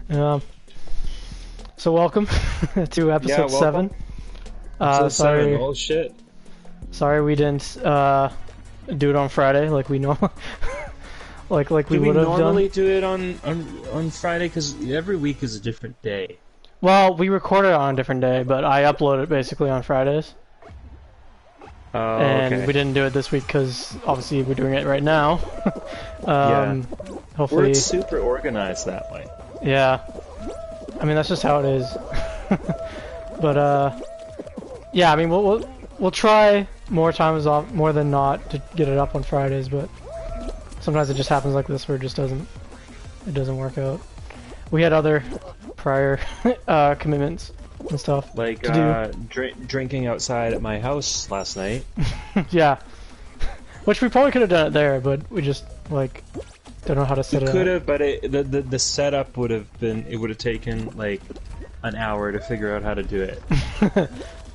Um, so welcome to episode 7. Episode Sorry, 7. Oh shit. sorry we didn't do it on Friday like we know, like we Do we would have normally done. do it on Friday? Because every week is a different day. Well, we recorded it on a different day, but I upload it basically on Fridays, Oh, and okay. we didn't do it this week because obviously we're doing it right now. Yeah. Hopefully, We're super organized that way. yeah. I mean that's just how it is. But yeah. I mean we'll try more than not to get it up on Fridays, but sometimes it just happens like this where it doesn't work out. We had other prior commitments and stuff Like to drinking outside at my house last night. do. Yeah, which we probably could have done it there, but we just like don't know how to set it Could up. have, but the setup would have taken like an hour to figure out how to do it.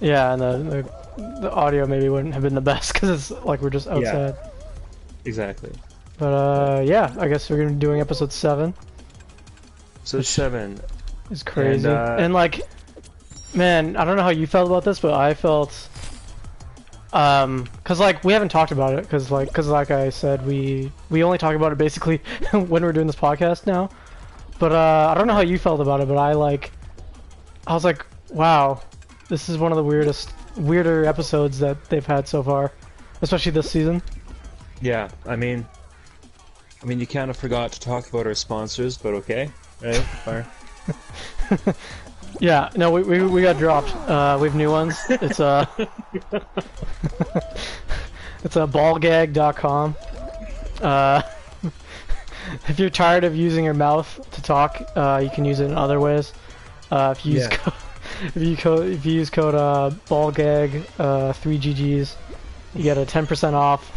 Yeah, and the audio maybe wouldn't have been the best because it's like we're just outside. Yeah. Exactly. But yeah, I guess we're gonna be doing episode 7. So 7. It's crazy. And, And like, man, I don't know how you felt about this, but I felt, cause like we haven't talked about it, cause like I said, we only talk about it basically when we're doing this podcast now. But I don't know how you felt about it, but I was like, wow, this is one of the weirder episodes that they've had so far, especially this season. Yeah, I mean, you kind of forgot to talk about our sponsors, but okay, right? Fire. Yeah, no, we got dropped. We have new ones. It's it's ballgag.com. If you're tired of using your mouth to talk, you can use it in other ways. If you use if you use code ballgag 3GGs, you get a 10% off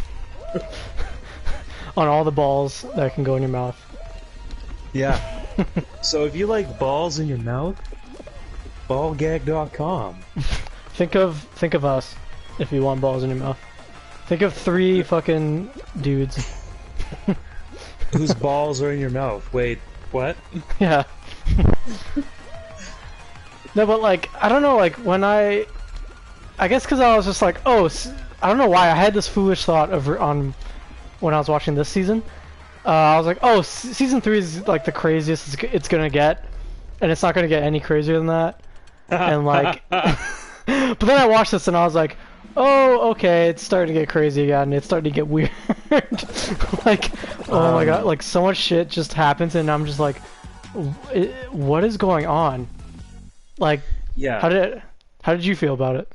on all the balls that can go in your mouth. Yeah. So if you like balls in your mouth, ballgag.com. Think of us if you want balls in your mouth. Think of 3 fucking dudes. Whose balls are in your mouth? Wait, what? Yeah. No, but like I don't know, like when I guess because I was just like, oh, I don't know why I had this foolish thought on when I was watching this season. I was like, oh, season 3 is like the craziest it's gonna get, and it's not gonna get any crazier than that. And like, but then I watched this and I was like, oh, okay, it's starting to get crazy again. It's starting to get weird. Like, oh my god, like so much shit just happens, and I'm just like, what is going on? Like, Yeah. how did you feel about it?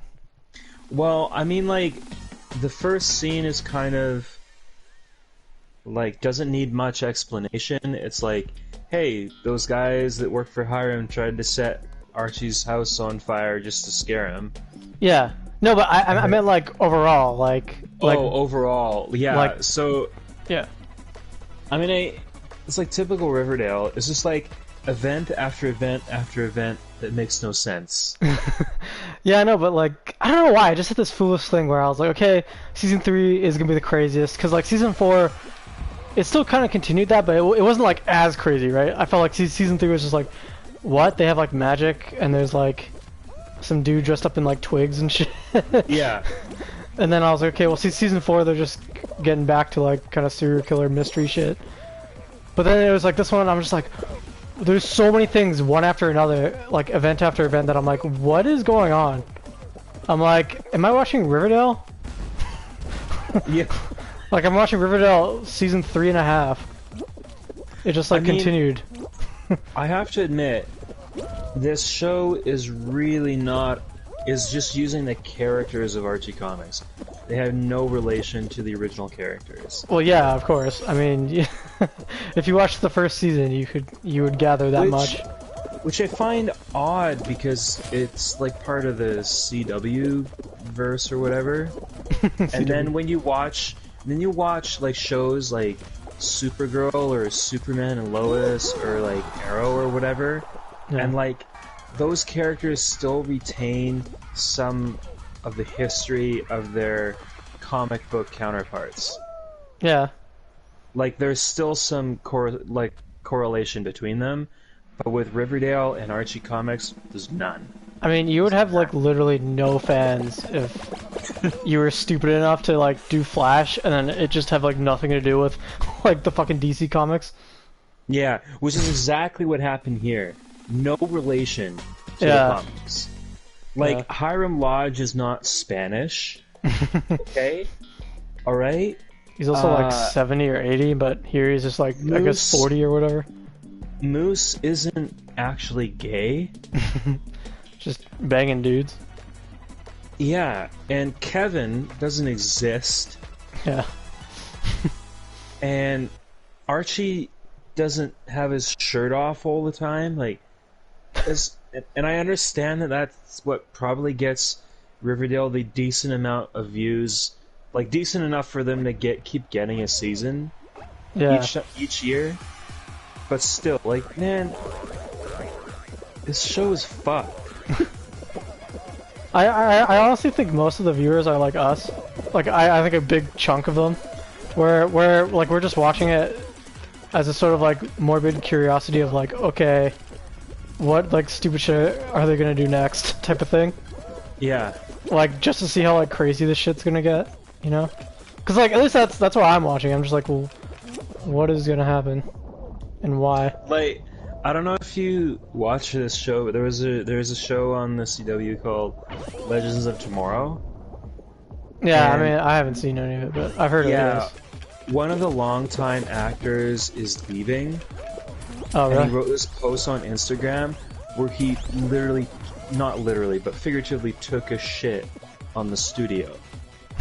Well, I mean, like, the first scene is kind of like doesn't need much explanation. It's like, hey, those guys that work for Hiram tried to set Archie's house on fire just to scare him. Yeah. No, but I meant like overall, like overall, yeah. like- So, yeah. I mean, it's like typical Riverdale. It's just like event after event after event that makes no sense. Yeah, I know, but like I don't know why. I just had this foolish thing where I was like, okay, season 3 is gonna be the craziest, because like season 4, it still kind of continued that, but it wasn't like as crazy, right? I felt like season 3 was just like, what? They have like magic, and there's like some dude dressed up in like twigs and shit. Yeah. And then I was like, okay, well, season 4 they're just getting back to like kind of serial killer mystery shit. But then it was like this one, I'm just like, there's so many things one after another, like event after event, that I'm like, what is going on? I'm like, am I watching Riverdale? Yeah. Like I'm watching Riverdale season 3.5. It just like continued. I have to admit, this show is really not. Is just using the characters of Archie comics. They have no relation to the original characters. Well, yeah, of course. I mean, if you watched the first season, you would gather that much. Which I find odd because it's like part of the CW verse or whatever. And then when you watch like shows like Supergirl or Superman and Lois or like Arrow or whatever, and like those characters still retain some of the history of their comic book counterparts. Yeah. Like there's still some correlation between them, But with Riverdale and Archie comics, there's none. I mean, you would have like literally no fans if you were stupid enough to like do Flash, and then it just have like nothing to do with like the fucking DC comics. Yeah, which is exactly what happened here. No relation to the comics. Like, Hiram Lodge is not Spanish. Okay? Alright? He's also like 70 or 80, but here he's just like, Moose, I guess 40 or whatever. Moose isn't actually gay. Just banging dudes. Yeah, and Kevin doesn't exist. Yeah. And Archie doesn't have his shirt off all the time. Like, and I understand that that's what probably gets Riverdale the decent amount of views, like decent enough for them to keep getting a season each year. But still, like, man, this show is fucked. I honestly think most of the viewers are like us. Like I think a big chunk of them, where like we're just watching it as a sort of like morbid curiosity of like, okay, what like stupid shit are they gonna do next type of thing. Yeah. Like just to see how like crazy this shit's gonna get, you know? Cause like at least that's what I'm watching. I'm just like, well, what is gonna happen, and why? Like, I don't know if you watch this show, but there's a show on the CW called Legends of Tomorrow. Yeah, I mean, I haven't seen any of it, but I've heard of it. One of the longtime actors is leaving. Oh, really? And he wrote this post on Instagram where he literally, not literally, but figuratively took a shit on the studio.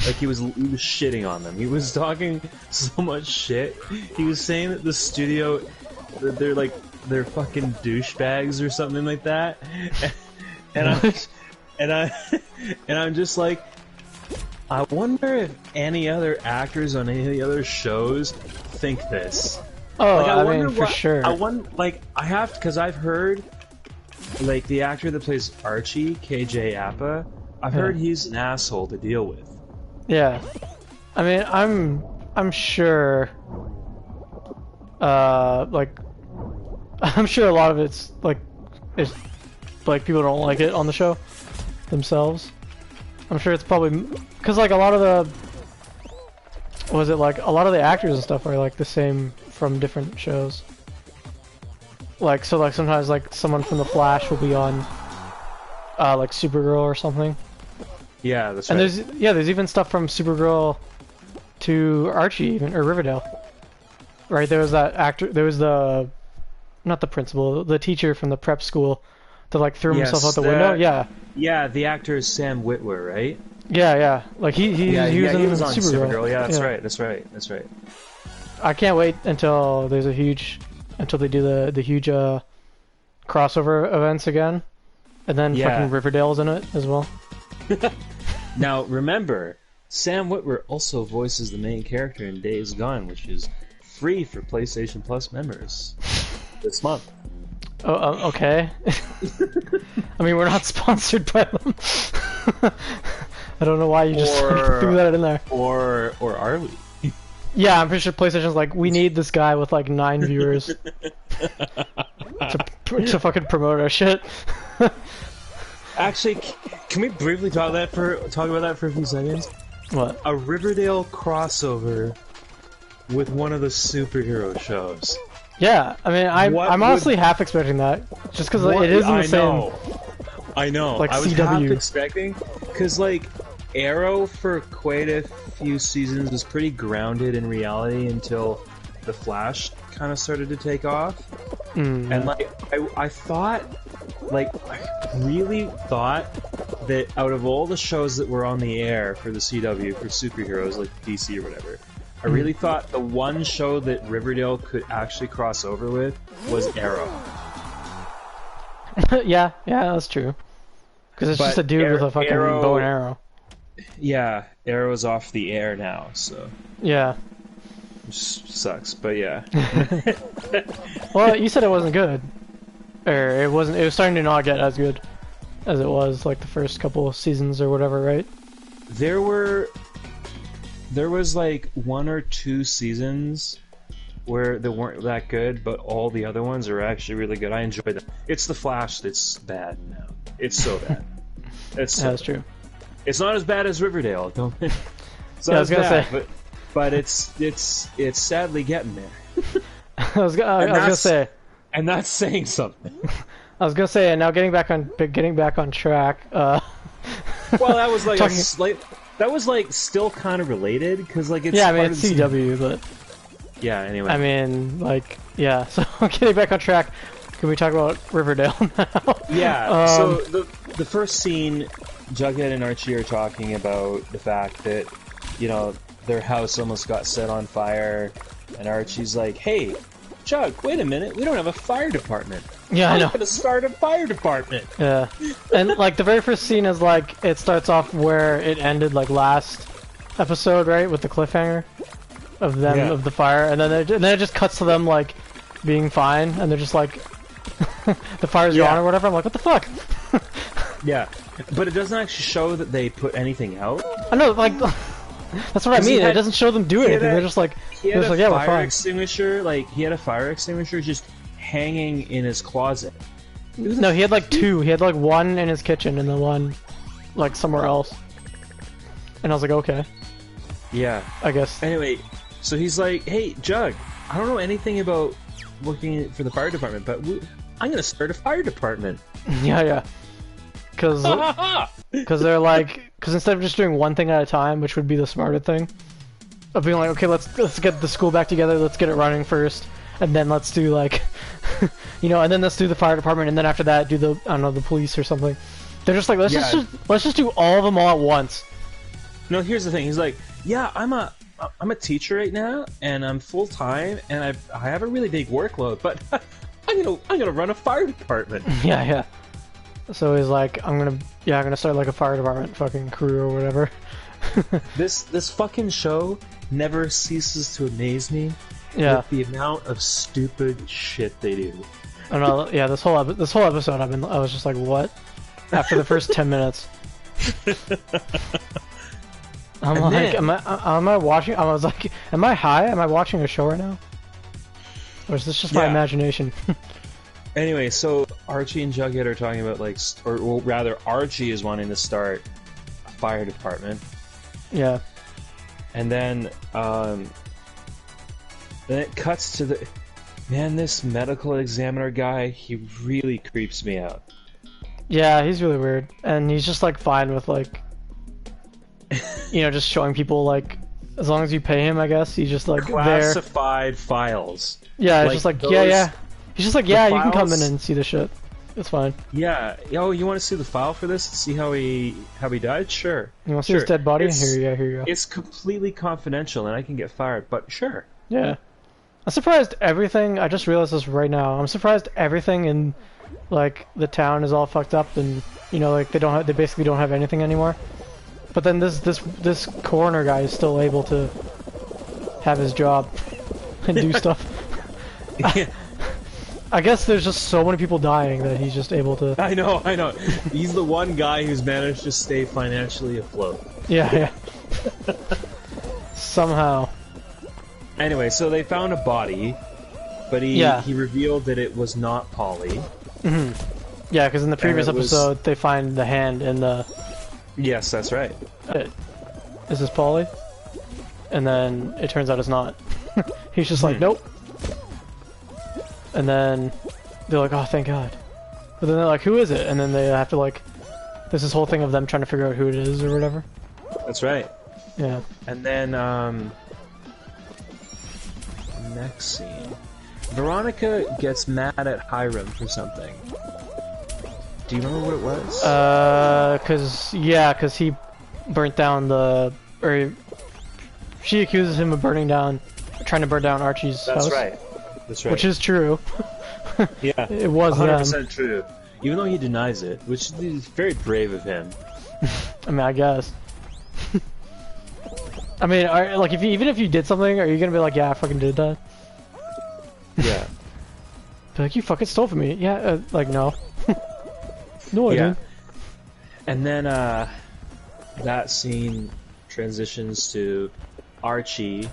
Like, he was shitting on them. He was talking so much shit. He was saying that the studio, they're fucking douchebags or something like that. And I'm just like, I wonder if any other actors on any other shows think this. Oh, like, I mean, for sure. Because I've heard, like, the actor that plays Archie, KJ Apa, I've heard he's an asshole to deal with. Yeah. I mean, I'm sure, like, I'm sure a lot of it's like people don't like it on the show themselves. I'm sure it's probably because like a lot of the actors and stuff are like the same from different shows. Like so, like sometimes like someone from the Flash will be on like Supergirl or something. Yeah, that's right. And there's even stuff from Supergirl to Archie even or Riverdale. Right, there was that actor. There was not the principal, the teacher from the prep school that like threw himself out the window. Yeah. Yeah, the actor is Sam Witwer, right? Yeah. Like he was on Supergirl. Yeah, that's right. I can't wait until they do the huge crossover events again, and then fucking Riverdale's in it as well. Now remember, Sam Witwer also voices the main character in Days Gone, which is free for PlayStation Plus members this month. Oh, okay. I mean, we're not sponsored by them. I don't know why you just threw that in there. Or are we? Yeah, I'm pretty sure PlayStation's like, we need this guy with like 9 viewers to fucking promote our shit. Actually, can we briefly talk about that for a few seconds? What? A Riverdale crossover with one of the superhero shows. Yeah, I mean, I'm honestly half expecting that, just because it is in the same. I know. Like I was CW. half expecting, because like Arrow for quite a few seasons was pretty grounded in reality until the Flash kind of started to take off, and like I really thought that out of all the shows that were on the air for the CW for superheroes like DC or whatever, I really thought the one show that Riverdale could actually cross over with was Arrow. yeah, that's true. Because it's just a dude with a fucking bow and arrow. Yeah, Arrow's off the air now, so... Yeah. Which sucks, but yeah. Well, you said it wasn't good. Or it was starting to not get as good as it was, like, the first couple of seasons or whatever, right? There was like 1 or 2 seasons where they weren't that good, but all the other ones are actually really good. I enjoy them. It's the Flash that's bad now. It's so bad. That's true. It's not as bad as Riverdale. Don't. It's not I was as gonna bad, say. but it's sadly getting there. I was gonna say. And that's saying something. I was gonna say, and now getting back on track. Well, that was like that was like still kind of related because like it's yeah, I mean it's CW, but yeah. Anyway, I mean like yeah. So getting back on track, can we talk about Riverdale now? Yeah. So the first scene, Jughead and Archie are talking about the fact that their house almost got set on fire, and Archie's like, "Hey, Jug, wait a minute, we don't have a fire department. Yeah, I know. I'm gonna start a fire department." Yeah, and like the very first scene is like it starts off where it ended like last episode, right, with the cliffhanger of them of the fire, and then it just cuts to them like being fine, and they're just like the fire's gone or whatever. I'm like, what the fuck? Yeah, but it doesn't actually show that they put anything out. I know, like that's what I mean. It doesn't show them do anything. They're just like, he had a yeah, we're fire fine. extinguisher. Like he had a fire extinguisher just hanging in his closet. No, he had like two. He had like one in his kitchen and then one like somewhere else. And I was like, okay. Yeah. I guess. Anyway, so he's like, "Hey, Jug, I don't know anything about working for the fire department, but I'm gonna start a fire department." Yeah. Because they're like, because instead of just doing one thing at a time, which would be the smarter thing, of being like, okay, let's get the school back together, let's get it running first, and then let's do like, and then let's do the fire department, and then after that do the the police or something. They're just like, let's just do all of them all at once. No, here's the thing. He's like, "Yeah, I'm a teacher right now, and I'm full time, and I have a really big workload, but I'm gonna run a fire department." Yeah. So he's like, I'm gonna start like a fire department fucking crew or whatever. This fucking show never ceases to amaze me. Yeah. With the amount of stupid shit they do. I don't know. Yeah, this whole episode, I was just like, what? After the first 10 minutes. Am I watching? I was like, am I high? Am I watching a show right now? Or is this just my imagination? Anyway, so Archie and Jughead are talking about or rather, Archie is wanting to start a fire department. Yeah. And then it cuts to this medical examiner guy. He really creeps me out. Yeah, he's really weird, and he's just like fine with like, just showing people like, as long as you pay him, I guess he's just like classified files. Yeah, it's just like yeah. He's just like, yeah, you can come in and see the shit. It's fine. Yeah. Oh, you want to see the file for this? See how he died? Sure. You want to see his dead body? Here you go. It's completely confidential, and I can get fired. But sure. Yeah. I'm surprised everything. I just realized this right now. I'm surprised everything in like the town is all fucked up, and like they basically don't have anything anymore. But then this coroner guy is still able to have his job and do stuff. Yeah. I guess there's just so many people dying that he's just able to... I know. He's the one guy who's managed to stay financially afloat. Yeah. Somehow. Anyway, so they found a body, but he revealed that it was not Polly. Mm-hmm. Yeah, because in the previous episode, they find the hand in the... Yes, that's right. Is this Polly? And then it turns out it's not. He's just like, nope. And then they're like, oh, thank God. But then they're like, who is it? And then they have to like, there's this whole thing of them trying to figure out who it is or whatever. That's right. Yeah. And then, next scene. Veronica gets mad at Hiram for something. Do you remember what it was? Cause he burnt down she accuses him of trying to burn down Archie's house. That's right. Which is true. Yeah. It was 100% true. Even though he denies it, which is very brave of him. I mean, I guess. I mean, like, even if you did something, are you gonna be like, yeah, I fucking did that? Yeah. Be like, you fucking stole from me. Yeah, like, no. No, I didn't. And then, that scene transitions to Archie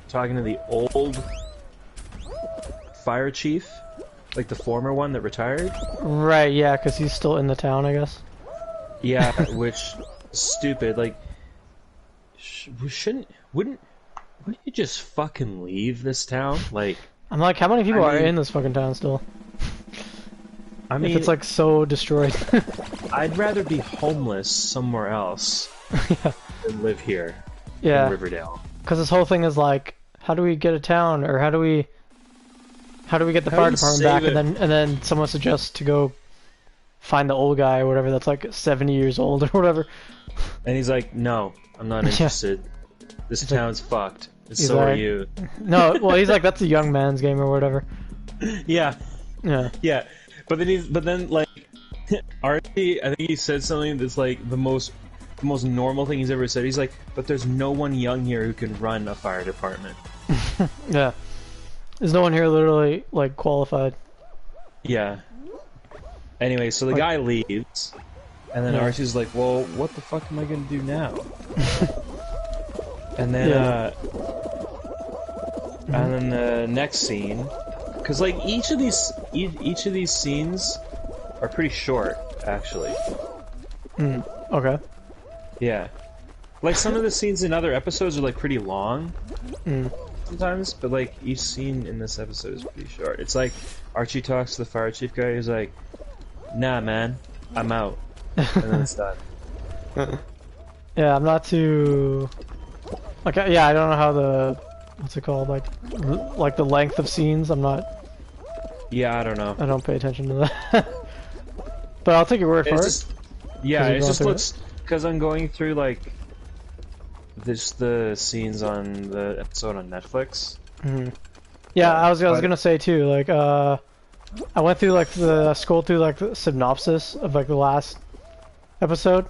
talking to the old fire chief, like the former one that retired. Right, yeah, because he's still in the town, I guess. Yeah, which stupid. Like, wouldn't you just fucking leave this town? Like, I'm like, how many people are in this fucking town still? I mean, if it's like so destroyed. I'd rather be homeless somewhere else than live here in Riverdale. Because this whole thing is like, how do we get a town, or how do we get the fire department back? And then someone suggests to go find the old guy or whatever that's like 70 years old or whatever. And he's like, no, I'm not interested. This town's fucked. And so like, are you. No, well, he's like, that's a young man's game or whatever. Yeah. Yeah. Yeah. But then like, Archie, I think he said something that's like the most normal thing he's ever said. He's like, but there's no one young here who can run a fire department. Yeah. There's no one here literally, like, qualified. Yeah. Anyway, so the guy leaves, and then Archie's like, well, what the fuck am I gonna do now? And then, and then the next scene, because, like, each of these scenes are pretty short, actually. Okay. Yeah. Like, some of the scenes in other episodes are, like, pretty long. Sometimes, but like each scene in this episode is pretty short. It's like Archie talks to the fire chief guy. He's like, "Nah, man, I'm out," and then it's done. Yeah, I'm not too like. Yeah, I don't know how the what's it called, like the length of scenes. I'm not. Yeah, I don't know. I don't pay attention to that. But I'll take your word for it. Yeah, it just looks because I'm going through like. The scenes on the episode on Netflix. Yeah, I was gonna say too. Like, I went through like scrolled through like the synopsis of like the last episode.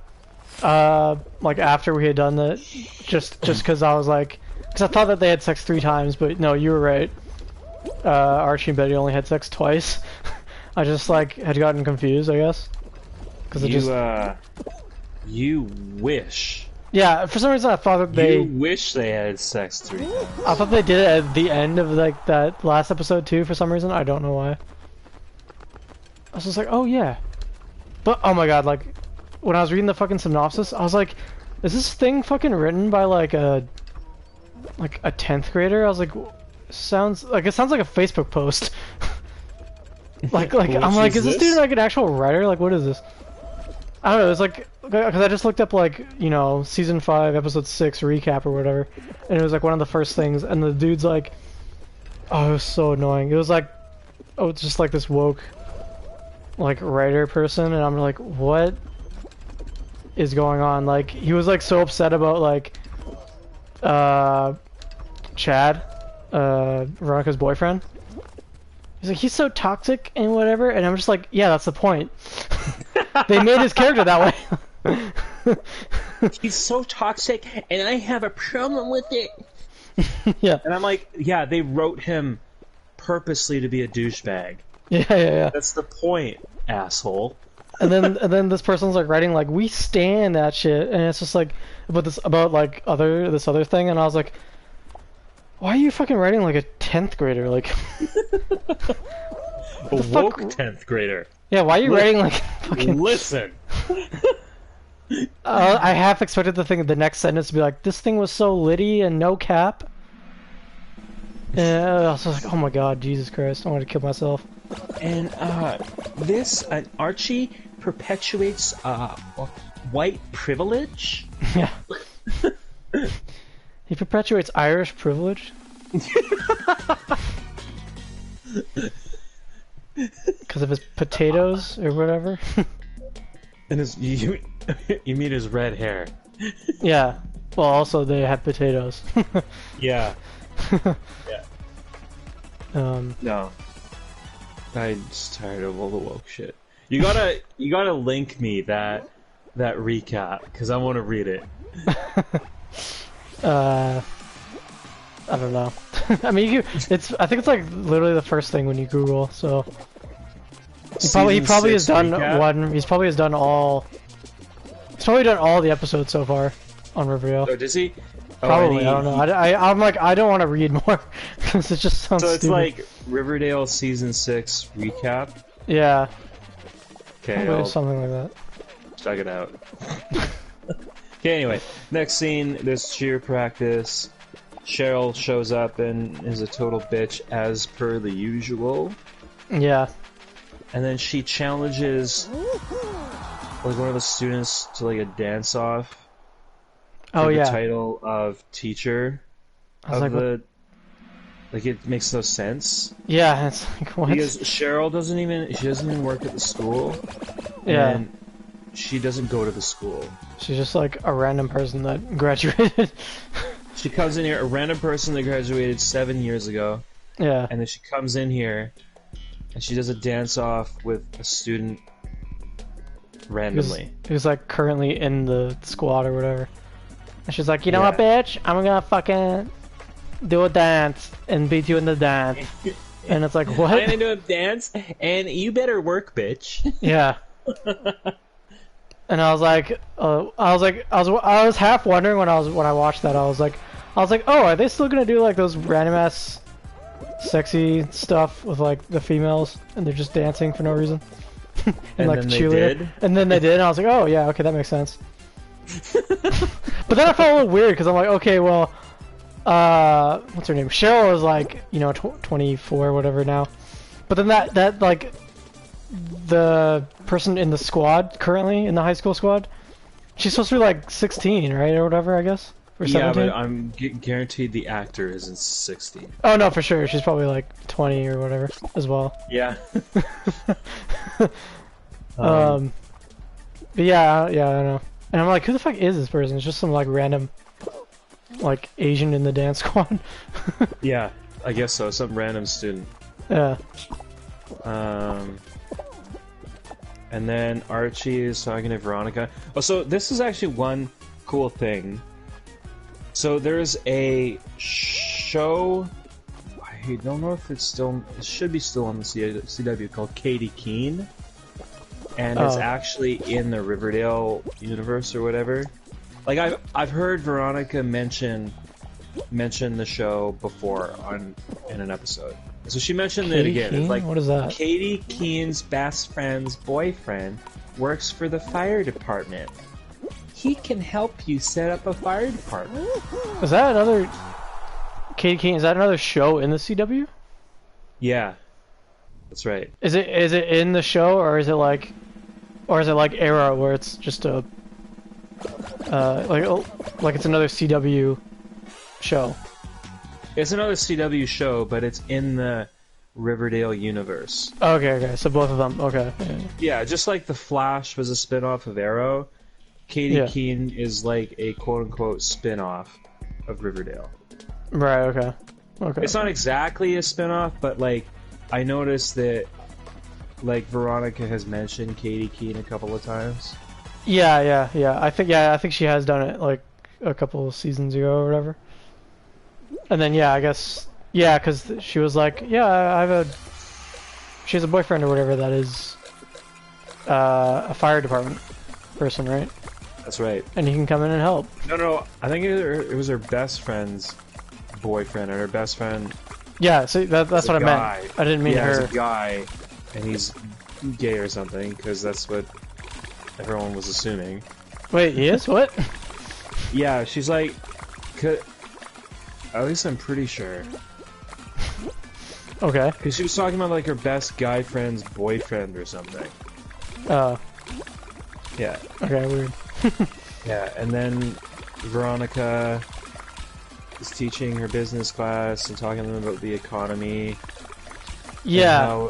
Like after we had done that, just because I was like, because I thought that they had sex 3 times, but no, you were right. Archie and Betty only had sex twice. I just like had gotten confused, I guess. Because you wish. Yeah, for some reason I thought that they... You wish they had sex 3 times. I thought they did it at the end of like that last episode too, for some reason. I don't know why. I was just like, oh yeah. But, oh my god, like, when I was reading the fucking synopsis, I was like, is this thing fucking written by like a 10th grader? I was like, it sounds like a Facebook post. like I'm like, is this dude like an actual writer? Like, what is this? I don't know, it's like, because I just looked up, like, you know, Season 5, Episode 6 recap or whatever, and it was, like, one of the first things, and the dude's like, oh, it was so annoying. It was like, oh, it's just, like, this woke, like, writer person, and I'm like, what is going on? Like, he was, like, so upset about, like, Chad, Veronica's boyfriend. He's like, he's so toxic and whatever, and I'm just like, yeah, that's the point. They made his character that way. He's so toxic, and I have a problem with it. Yeah. And I'm like, yeah, they wrote him purposely to be a douchebag. Yeah. That's the point, asshole. And then this person's like writing like, we stand that shit, and it's just like about like this other thing, and I was like, why are you fucking writing like a 10th grader? Like, a woke 10th grader. Yeah, why are you writing like fucking... Listen! I half expected the next sentence to be like, this thing was so litty and no cap. And I was like, oh my god, Jesus Christ, I want to kill myself. And Archie perpetuates white privilege? Yeah. He perpetuates Irish privilege? Because of his potatoes or whatever. And you mean his red hair? Yeah. Well, also they have potatoes. Yeah. Yeah. No. I'm just tired of all the woke shit. You gotta link me that recap because I want to read it. I don't know. I mean, I think it's like literally the first thing when you Google. So he probably has done recap? He's probably done all the episodes so far on Riverdale. Oh, does he? Probably. I don't know. I'm like, I don't want to read more because it just sounds. So it's stupid. like Riverdale season 6 recap. Yeah. Okay, Probably something like that. check it out. Okay, anyway, next scene, there's cheer practice. Cheryl shows up and is a total bitch as per the usual. Yeah. And then she challenges like one of the students to like a dance off. Oh the yeah. title of teacher I was of like, the like it makes no sense. yeah, it's like what? Because Cheryl doesn't even work at the school. Yeah. And she doesn't go to the school. She's just like a random person that graduated. She comes in here, a random person that graduated 7 years ago. Yeah. And then she comes in here and she does a dance off with a student randomly. Who's like currently in the squad or whatever. And she's like, you know Yeah. what, bitch? I'm gonna fucking do a dance and beat you in the dance. And it's like, what? I'm gonna do a dance, and you better work, bitch. Yeah. And I was like, I was half wondering when I watched that. I was like, oh, are they still gonna do like those random ass sexy stuff with like the females and they're just dancing for no reason? And like then they cheerleader. did. And then they did, and I was like, oh yeah, okay, that makes sense. But then I felt a little weird because I'm like, okay, well, what's her name? Cheryl is like, you know, 24 or whatever now. But then that like the person in the squad currently in the high school squad, she's supposed to be like 16, right, or whatever, I guess, or 17. Yeah, but I'm guaranteed the actor isn't 60. Oh no, for sure, she's probably like 20 or whatever as well. Yeah. But yeah, I don't know. And I'm like, who the fuck is this person? It's just some like random, like Asian in the dance squad. Yeah, I guess so. Some random student. Yeah. And then Archie is talking to Veronica. Oh, so this is actually one cool thing. So there's a show. I don't know if it's still. It should be still on the CW called Katie Keene, and it's actually in the Riverdale universe or whatever. Like I've heard Veronica mention the show before in an episode. So she mentioned it again. Keene? It's like, what is that? Katie Keene's best friend's boyfriend works for the fire department. He can help you set up a fire department. Is that another Katie Keene? Is that another show in the CW? Yeah, that's right. Is it in the show, or is it like Arrow, where it's just a like it's another CW show? It's another CW show, but it's in the Riverdale universe. Okay, so both of them. Okay. Yeah, just like The Flash was a spin-off of Arrow, Katie Keene is like a quote-unquote spin-off of Riverdale. Right. Okay. It's not exactly a spin-off, but like I noticed that like Veronica has mentioned Katie Keene a couple of times. Yeah. I think she has done it like a couple of seasons ago or whatever. And then I guess because she was like, she has a boyfriend or whatever that is a fire department person, right? That's right. And he can come in and help. No, I think it was her best friend's boyfriend, and her best friend. Yeah, so that's what I meant. I didn't mean her. He's a guy, and he's gay or something, because that's what everyone was assuming. Wait, he is? What? Yeah, she's like, at least I'm pretty sure. Okay. Because she was talking about like her best guy friend's boyfriend or something. Oh. Yeah. Okay, weird. Yeah, and then Veronica is teaching her business class and talking to them about the economy. Yeah.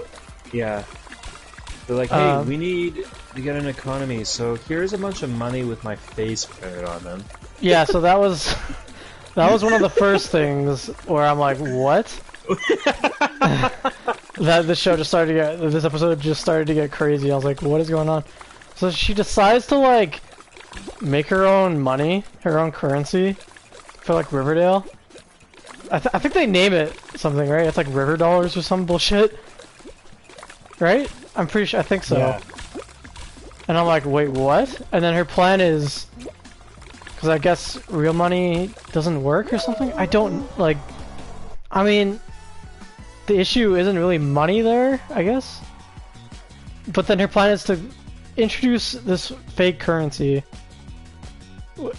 They're like, hey, we need to get an economy, so here's a bunch of money with my face printed on them. Yeah, so that was one of the first things where I'm like, what? That this episode just started to get crazy. I was like, what is going on? So she decides to like make her own money, her own currency for like Riverdale. I think they name it something, right? It's like River Dollars or some bullshit, right? I'm pretty sure. I think so. Yeah. And I'm like, wait, what? And then her plan is, because I guess real money doesn't work or something. I don't like. I mean, the issue isn't really money there, I guess. But then her plan is to introduce this fake currency,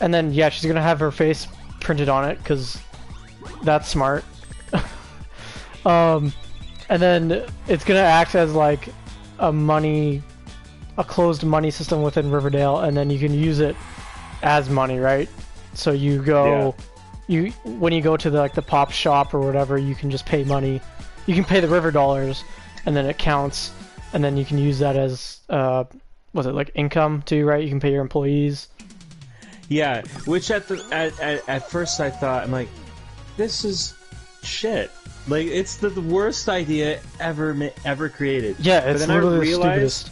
and then yeah, she's gonna have her face printed on it because that's smart. And then it's gonna act as like a closed money system within Riverdale, and then you can use it as money, right? So you go, when you go to the pop shop or whatever, you can just pay money. You can pay the River dollars, and then it counts, and then you can use that as was it like income too, right? You can pay your employees. Yeah, which at first I thought, I'm like, this is shit. Like, it's the worst idea ever created. Yeah, it's literally the stupidest.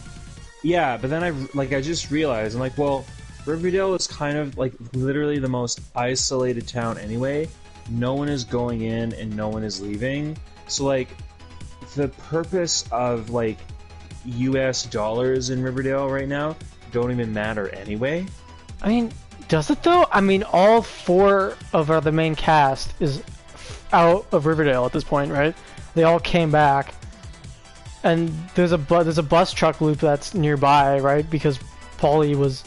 Yeah, but then I just realized, I'm like, well, Riverdale is kind of like literally the most isolated town anyway. No one is going in and no one is leaving. So like, the purpose of like US dollars in Riverdale right now don't even matter anyway. I mean, does it though? I mean, all 4 of the main cast is out of Riverdale at this point, right? They all came back, and there's a bus truck loop that's nearby, right? Because Paulie was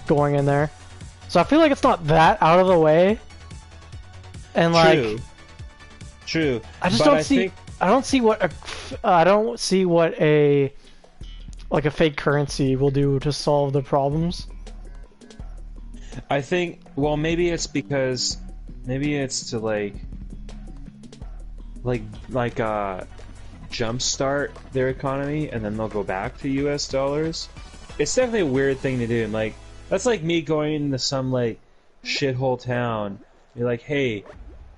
going in there, so I feel like it's not that out of the way. And like, true. I just don't see. I don't see what a like a fake currency will do to solve the problems. I think, well, maybe it's because to like jumpstart their economy, and then they'll go back to US dollars. It's definitely a weird thing to do, and like, that's like me going into some like shithole town. You're like, hey,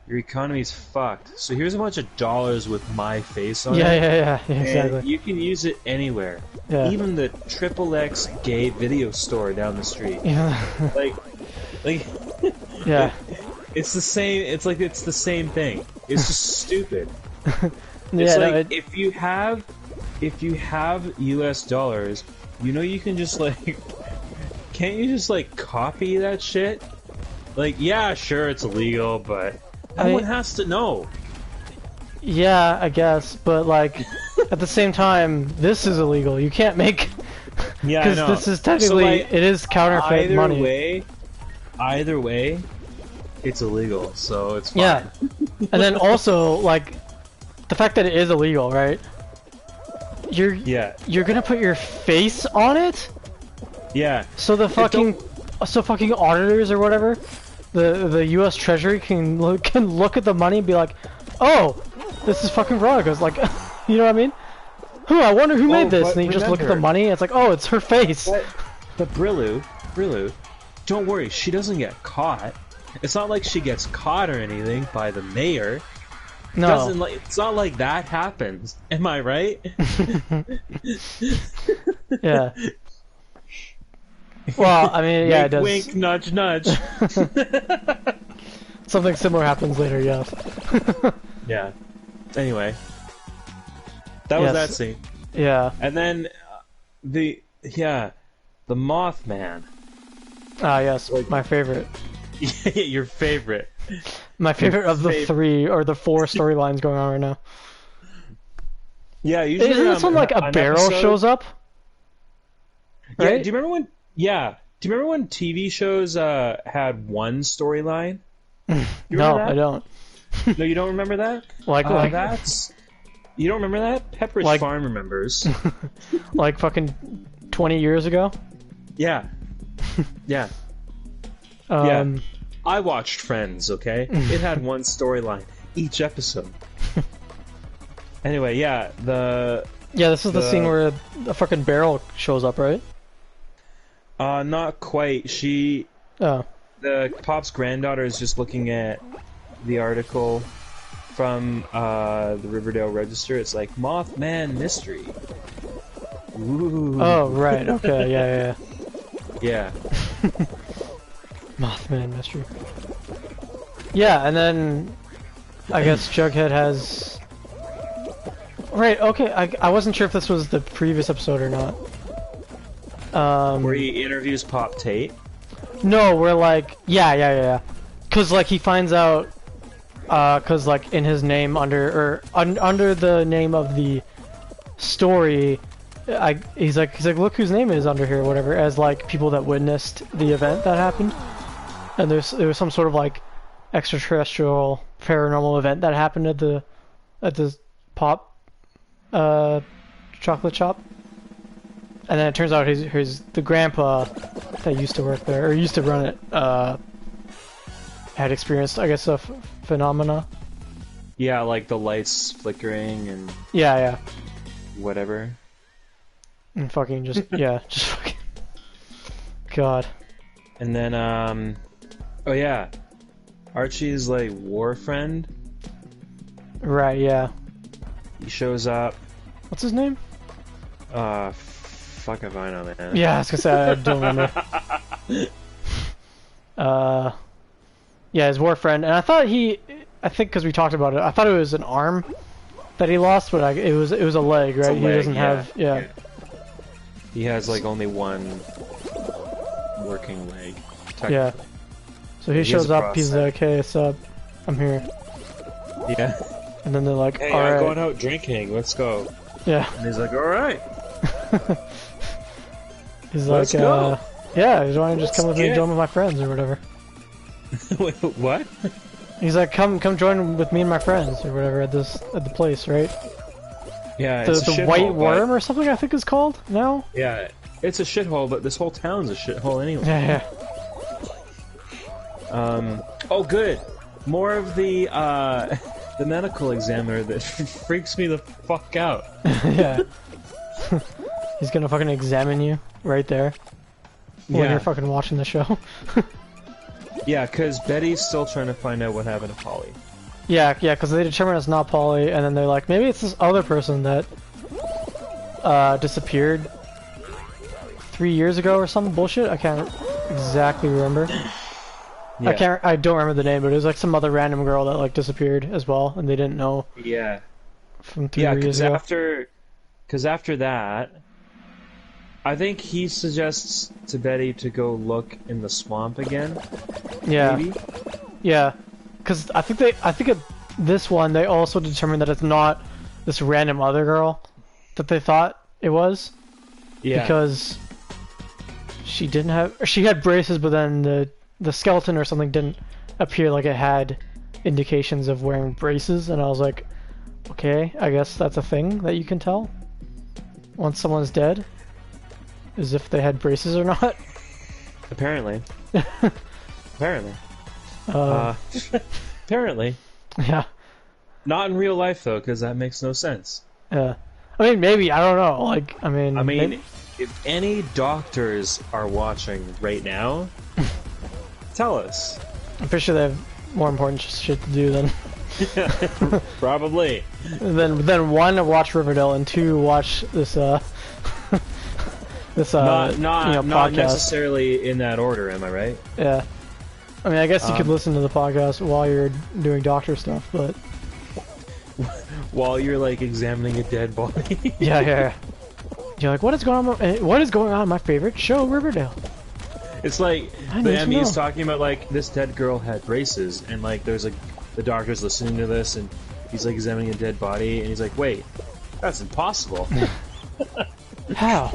your economy's fucked, so here's a bunch of dollars with my face on it. Yeah, exactly. And you can use it anywhere. Yeah. Even the XXX gay video store down the street. Yeah. like yeah. It's the same. It's the same thing. It's just stupid. Yeah, like, if you have US dollars, you can just like, can't you just like copy that shit? Like, yeah, sure, it's illegal, but everyone has to know. Yeah, I guess, but like at the same time, this is illegal. You can't make because this is technically, so, like, it is counterfeit money. Either way, it's illegal, so it's fine. Yeah, and then also like the fact that it is illegal, right? You're gonna put your face on it. Yeah. So the fucking auditors or whatever, the U.S. Treasury can look at the money and be like, oh, this is fucking wrong. It's like, you know what I mean? I wonder who made this. And you just look at the money, and it's like, oh, it's her face. But Brilu, don't worry, she doesn't get caught. It's not like she gets caught or anything by the mayor. No. It's not like that happens. Am I right? Yeah. Well, I mean, yeah, it does. Wink, nudge, nudge. Something similar happens later, yes. Yeah. Anyway. That was that scene. Yeah. And then, the Mothman. Ah, yes, my favorite. Your favorite. My favorite of the 3 or the 4 storylines going on right now. Yeah, usually isn't this one like a barrel shows up? Right? Yeah. Do you remember when? Yeah. Do you remember when TV shows had one storyline? No, I don't. No, you don't remember that? Like you don't remember that? Pepperidge Farm remembers. Like fucking 20 years ago? Yeah. Yeah. Yeah. I watched Friends, okay? It had one storyline each episode. Anyway, yeah, this is the scene where a fucking barrel shows up, right? Not quite. The Pop's granddaughter is just looking at the article from the Riverdale Register. It's like, Mothman Mystery. Ooh. Oh, right, okay, yeah. Yeah. Mothman Mystery. Yeah, and then I guess Jughead has... Right, okay, I wasn't sure if this was the previous episode or not. Where he interviews Pop Tate? No, we're like... Yeah. Because, like, he finds out... Cause like in his name under the name of the story, he's like look whose name is under here, whatever, as like people that witnessed the event that happened, and there was some sort of like extraterrestrial paranormal event that happened at the pop chocolate shop, and then it turns out his the grandpa that used to work there or used to run it had experienced, I guess, a phenomena. Yeah, like the lights flickering and Yeah. whatever. And fucking just yeah, just fucking God. And then oh yeah, Archie's like war friend. Right, yeah. He shows up. What's his name? Fuck if I know, man. Yeah, I was gonna say I don't remember. Yeah, his war friend, and I think because we talked about it, I thought it was an arm that he lost, but it was a leg, right? A leg, he doesn't have, yeah. He has like only one working leg. Yeah. So he shows up. He's like, "Hey, what's up? I'm here." Yeah. And then they're like, "Hey, all I'm right. going out drinking. Let's go." Yeah. And he's like, "All right." He's Let's like, go. "Yeah, you want to just come with me and join with my friends or whatever?" Wait, what? He's like, "Come join with me and my friends or whatever at the place, right?" Yeah, the it's a white shithole, worm or something, I think it's called now. Yeah, it's a shithole, but this whole town's a shithole anyway. Yeah. Oh, good. More of the the medical examiner that freaks me the fuck out. Yeah. He's gonna fucking examine you right there when you're fucking watching the show. Yeah, because Betty's still trying to find out what happened to Polly. Yeah, because they determine it's not Polly, and then they're like, maybe it's this other person that disappeared 3 years ago or some bullshit. I can't exactly remember. Yeah. I don't remember the name, but it was like some other random girl that like disappeared as well, and they didn't know. Yeah. From 3 years ago. Because after that, I think he suggests to Betty to go look in the swamp again. Yeah. Maybe? Yeah. Because I think this one they also determined that it's not this random other girl that they thought it was. Yeah. Because she had braces, but then the skeleton or something didn't appear like it had indications of wearing braces, and I was like, okay, I guess that's a thing that you can tell once someone's dead, is if they had braces or not. Apparently. Apparently. Apparently. Yeah. Not in real life though, because that makes no sense. Yeah. I mean, maybe, I don't know. Like, I mean, maybe. If any doctors are watching right now, tell us. I'm pretty sure they have more important shit to do than Probably. than one, watch Riverdale, and two, watch this this not podcast. necessarily in that order, am I right? Yeah. I mean, I guess you could listen to the podcast while you're doing doctor stuff, but while you're like examining a dead body. yeah. You're like, what is going on? What is going on in my favorite show, Riverdale? It's like he's talking about like this dead girl had braces, and like there's like the doctor's listening to this, and he's like examining a dead body, and he's like, wait, that's impossible. How?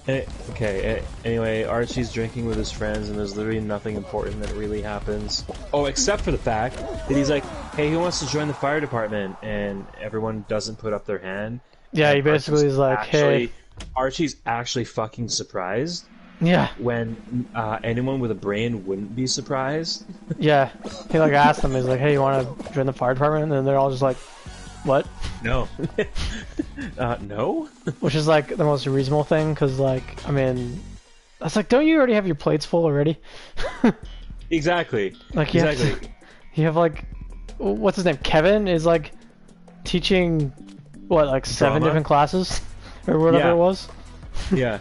Okay, anyway, Archie's drinking with his friends, and there's literally nothing important that really happens. Oh, except for the fact that he's like, hey, who wants to join the fire department? And everyone doesn't put up their hand. Yeah, he basically is like, hey. Archie's actually fucking surprised. Yeah. When anyone with a brain wouldn't be surprised. Yeah. He like asked them, he's like, hey, you want to join the fire department? And then they're all just like, what? No. No? Which is like the most reasonable thing, because like, I mean, that's like, don't you already have your plates full already? Exactly. Like, you have like, what's his name? Kevin is like teaching, what, like 7 different classes? Or whatever it was? Yeah.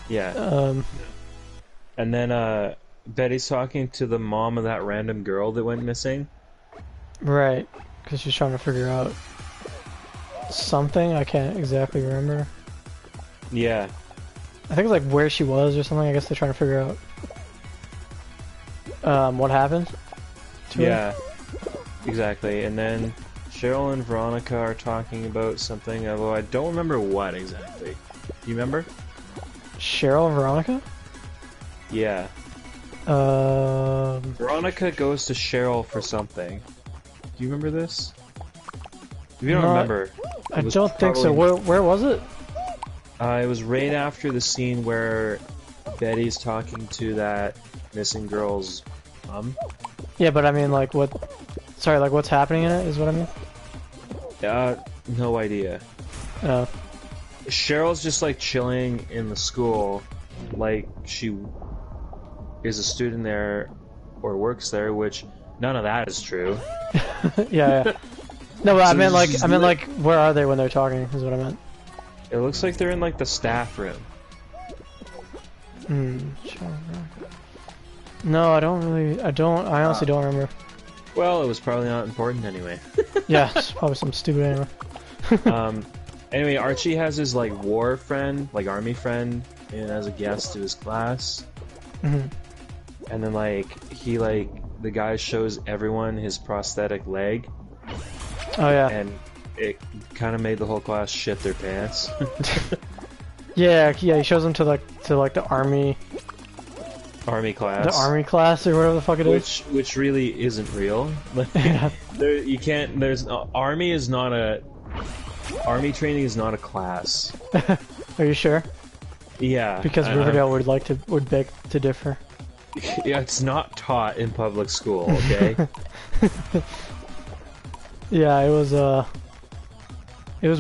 Yeah. And then Betty's talking to the mom of that random girl that went missing. Right, because she's trying to figure out something. I can't exactly remember. Yeah. I think it's like where she was or something. I guess they're trying to figure What happened? To Yeah, exactly. And then Cheryl and Veronica are talking about something, although I don't remember what exactly. Do you remember? Cheryl and Veronica? Yeah. Veronica goes to Cheryl for something. Do you remember this? If you don't remember... I don't think so. Where was it? It was right after the scene where Betty's talking to that missing girl's mom. Yeah, but I mean, like, what... Sorry, like, what's happening in it is what I mean? No idea. Oh. Cheryl's just, like, chilling in the school, like she is a student there or works there, which none of that is true. Yeah. No, but I meant like, where are they when they're talking? Is what I meant. It looks like they're in like the staff room. No, I honestly don't remember. Well, it was probably not important anyway. Yeah, it's probably some stupid anime. Anyway, Archie has his like war friend, like army friend, in as a guest to his class. Mm-hmm. And then the guy shows everyone his prosthetic leg. Oh yeah. And it kind of made the whole class shit their pants. yeah, he shows them to the army class. The army class or whatever the fuck it is. Which really isn't real. Yeah. Army training is not a class. Are you sure? Yeah. Because Riverdale would beg to differ. Yeah, it's not taught in public school, okay? Yeah, it was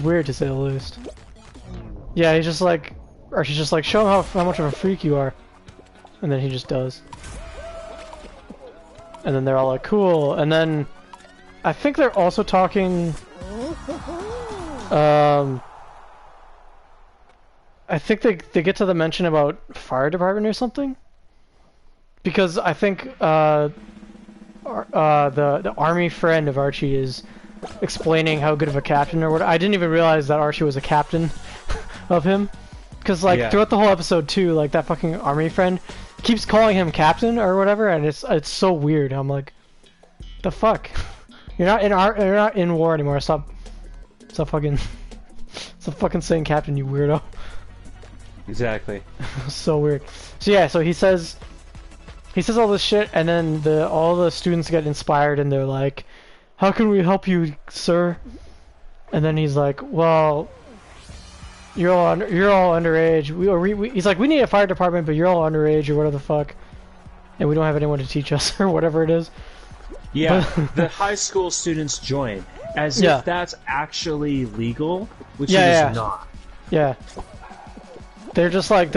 weird to say the least. Yeah, Archie's just like, show him how much of a freak you are. And then he just does. And then they're all like, cool. And then I think they're also talking I think they get to the mention about fire department or something. Because I think the army friend of Archie is explaining how good of a captain or what. I didn't even realize that Archie was a captain of him. Because throughout the whole episode too, like that fucking army friend keeps calling him captain or whatever, and it's so weird. I'm like, the fuck? You're not in war anymore. Stop fucking saying captain, you weirdo. Exactly. So weird. So yeah, so he says all this shit, and then all the students get inspired, and they're like, "How can we help you, sir?" And then he's like, "Well, you're all underage. He's like, we need a fire department, but you're all underage or whatever the fuck, and we don't have anyone to teach us or whatever it is." Yeah, the high school students join as if that's actually legal, which it is not. Yeah. They're just like,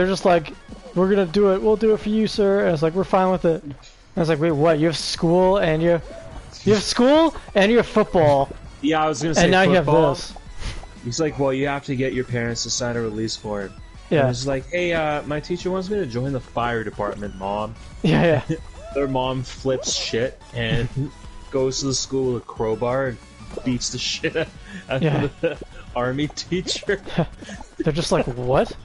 we're gonna do it. We'll do it for you, sir. And it's like, we're fine with it. And I was like, wait, what? You have school and you have football. Yeah, I was gonna say. And now football. You have this. He's like, well, you have to get your parents to sign a release form. Yeah. And it's like, hey, my teacher wants me to join the fire department, mom. Yeah. Their mom flips shit and goes to the school with a crowbar and beats the shit out of the army teacher. They're just like, what?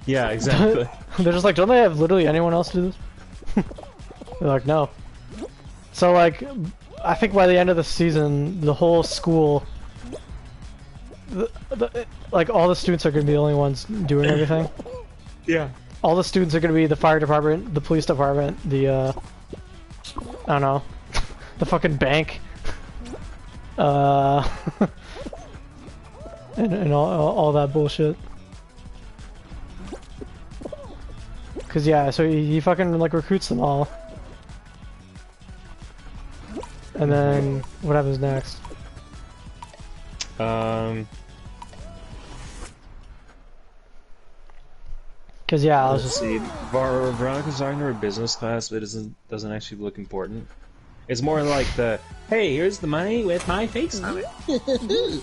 Yeah, exactly. They're just like, don't they have literally anyone else to do this? They're like, no. So like, I think by the end of the season, the whole school, like all the students are going to be the only ones doing everything. Yeah. All the students are going to be the fire department, the police department, the I don't know, the fucking bank, and all that bullshit. Cause yeah, so he fucking like recruits them all, and then what happens next? Cause yeah, I was Let's see. Veronica's talking to her business class, but it doesn't actually look important. It's more like hey, here's the money with my face on it.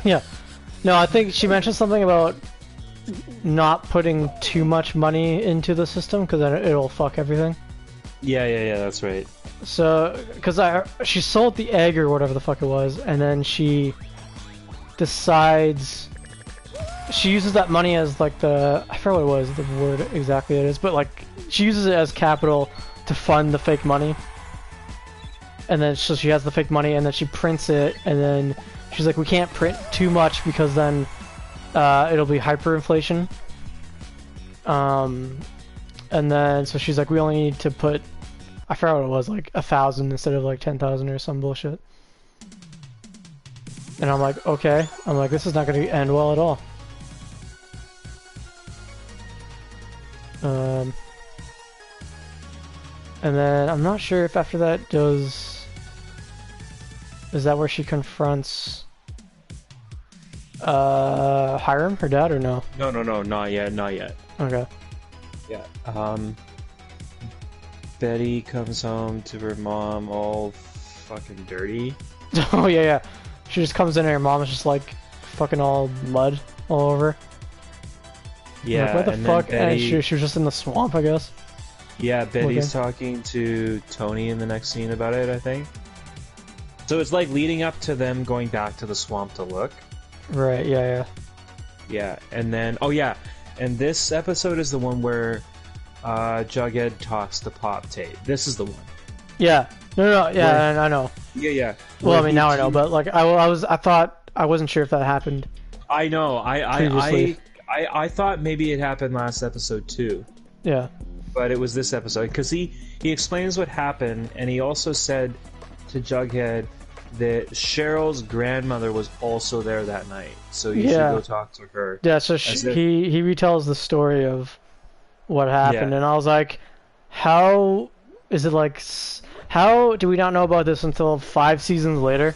Yeah. No, I think she mentioned something about not putting too much money into the system because then it'll fuck everything. Yeah, that's right. So, because she sold the egg or whatever the fuck it was, and then she decides she uses that money as like I forget what it was, the word exactly it is, but like she uses it as capital to fund the fake money. And then so she has the fake money, and then she prints it, and then she's like, we can't print too much because then it'll be hyperinflation. And then so she's like, we only need to put, I forgot what it was, like 1,000 instead of like 10,000 or some bullshit. And I'm like, okay. I'm like, this is not going to end well at all. And then I'm not sure if after that is that where she confronts Hiram, her dad, or no? No, not yet. Okay. Yeah. Betty comes home to her mom all fucking dirty. Oh yeah. She just comes in and her mom is just like fucking all mud all over. Yeah. Like, what the and fuck? Betty... And she was just in the swamp, I guess. Yeah, Betty's talking to Tony in the next scene about it, I think. So it's like leading up to them going back to the swamp to look. Right, yeah. Yeah, and then, oh yeah, and this episode is the one where Jughead talks to Pop Tate. This is the one. Yeah. No, yeah, I know. Yeah. Well, I mean, now I know, but like, I thought, I wasn't sure if that happened. I know, I thought maybe it happened last episode too. Yeah. But it was this episode, because he explains what happened, and he also said to Jughead that Cheryl's grandmother was also there that night, so you should go talk to her. Yeah, so he retells the story of what happened, and I was like, how is it like, how do we not know about this until 5 seasons later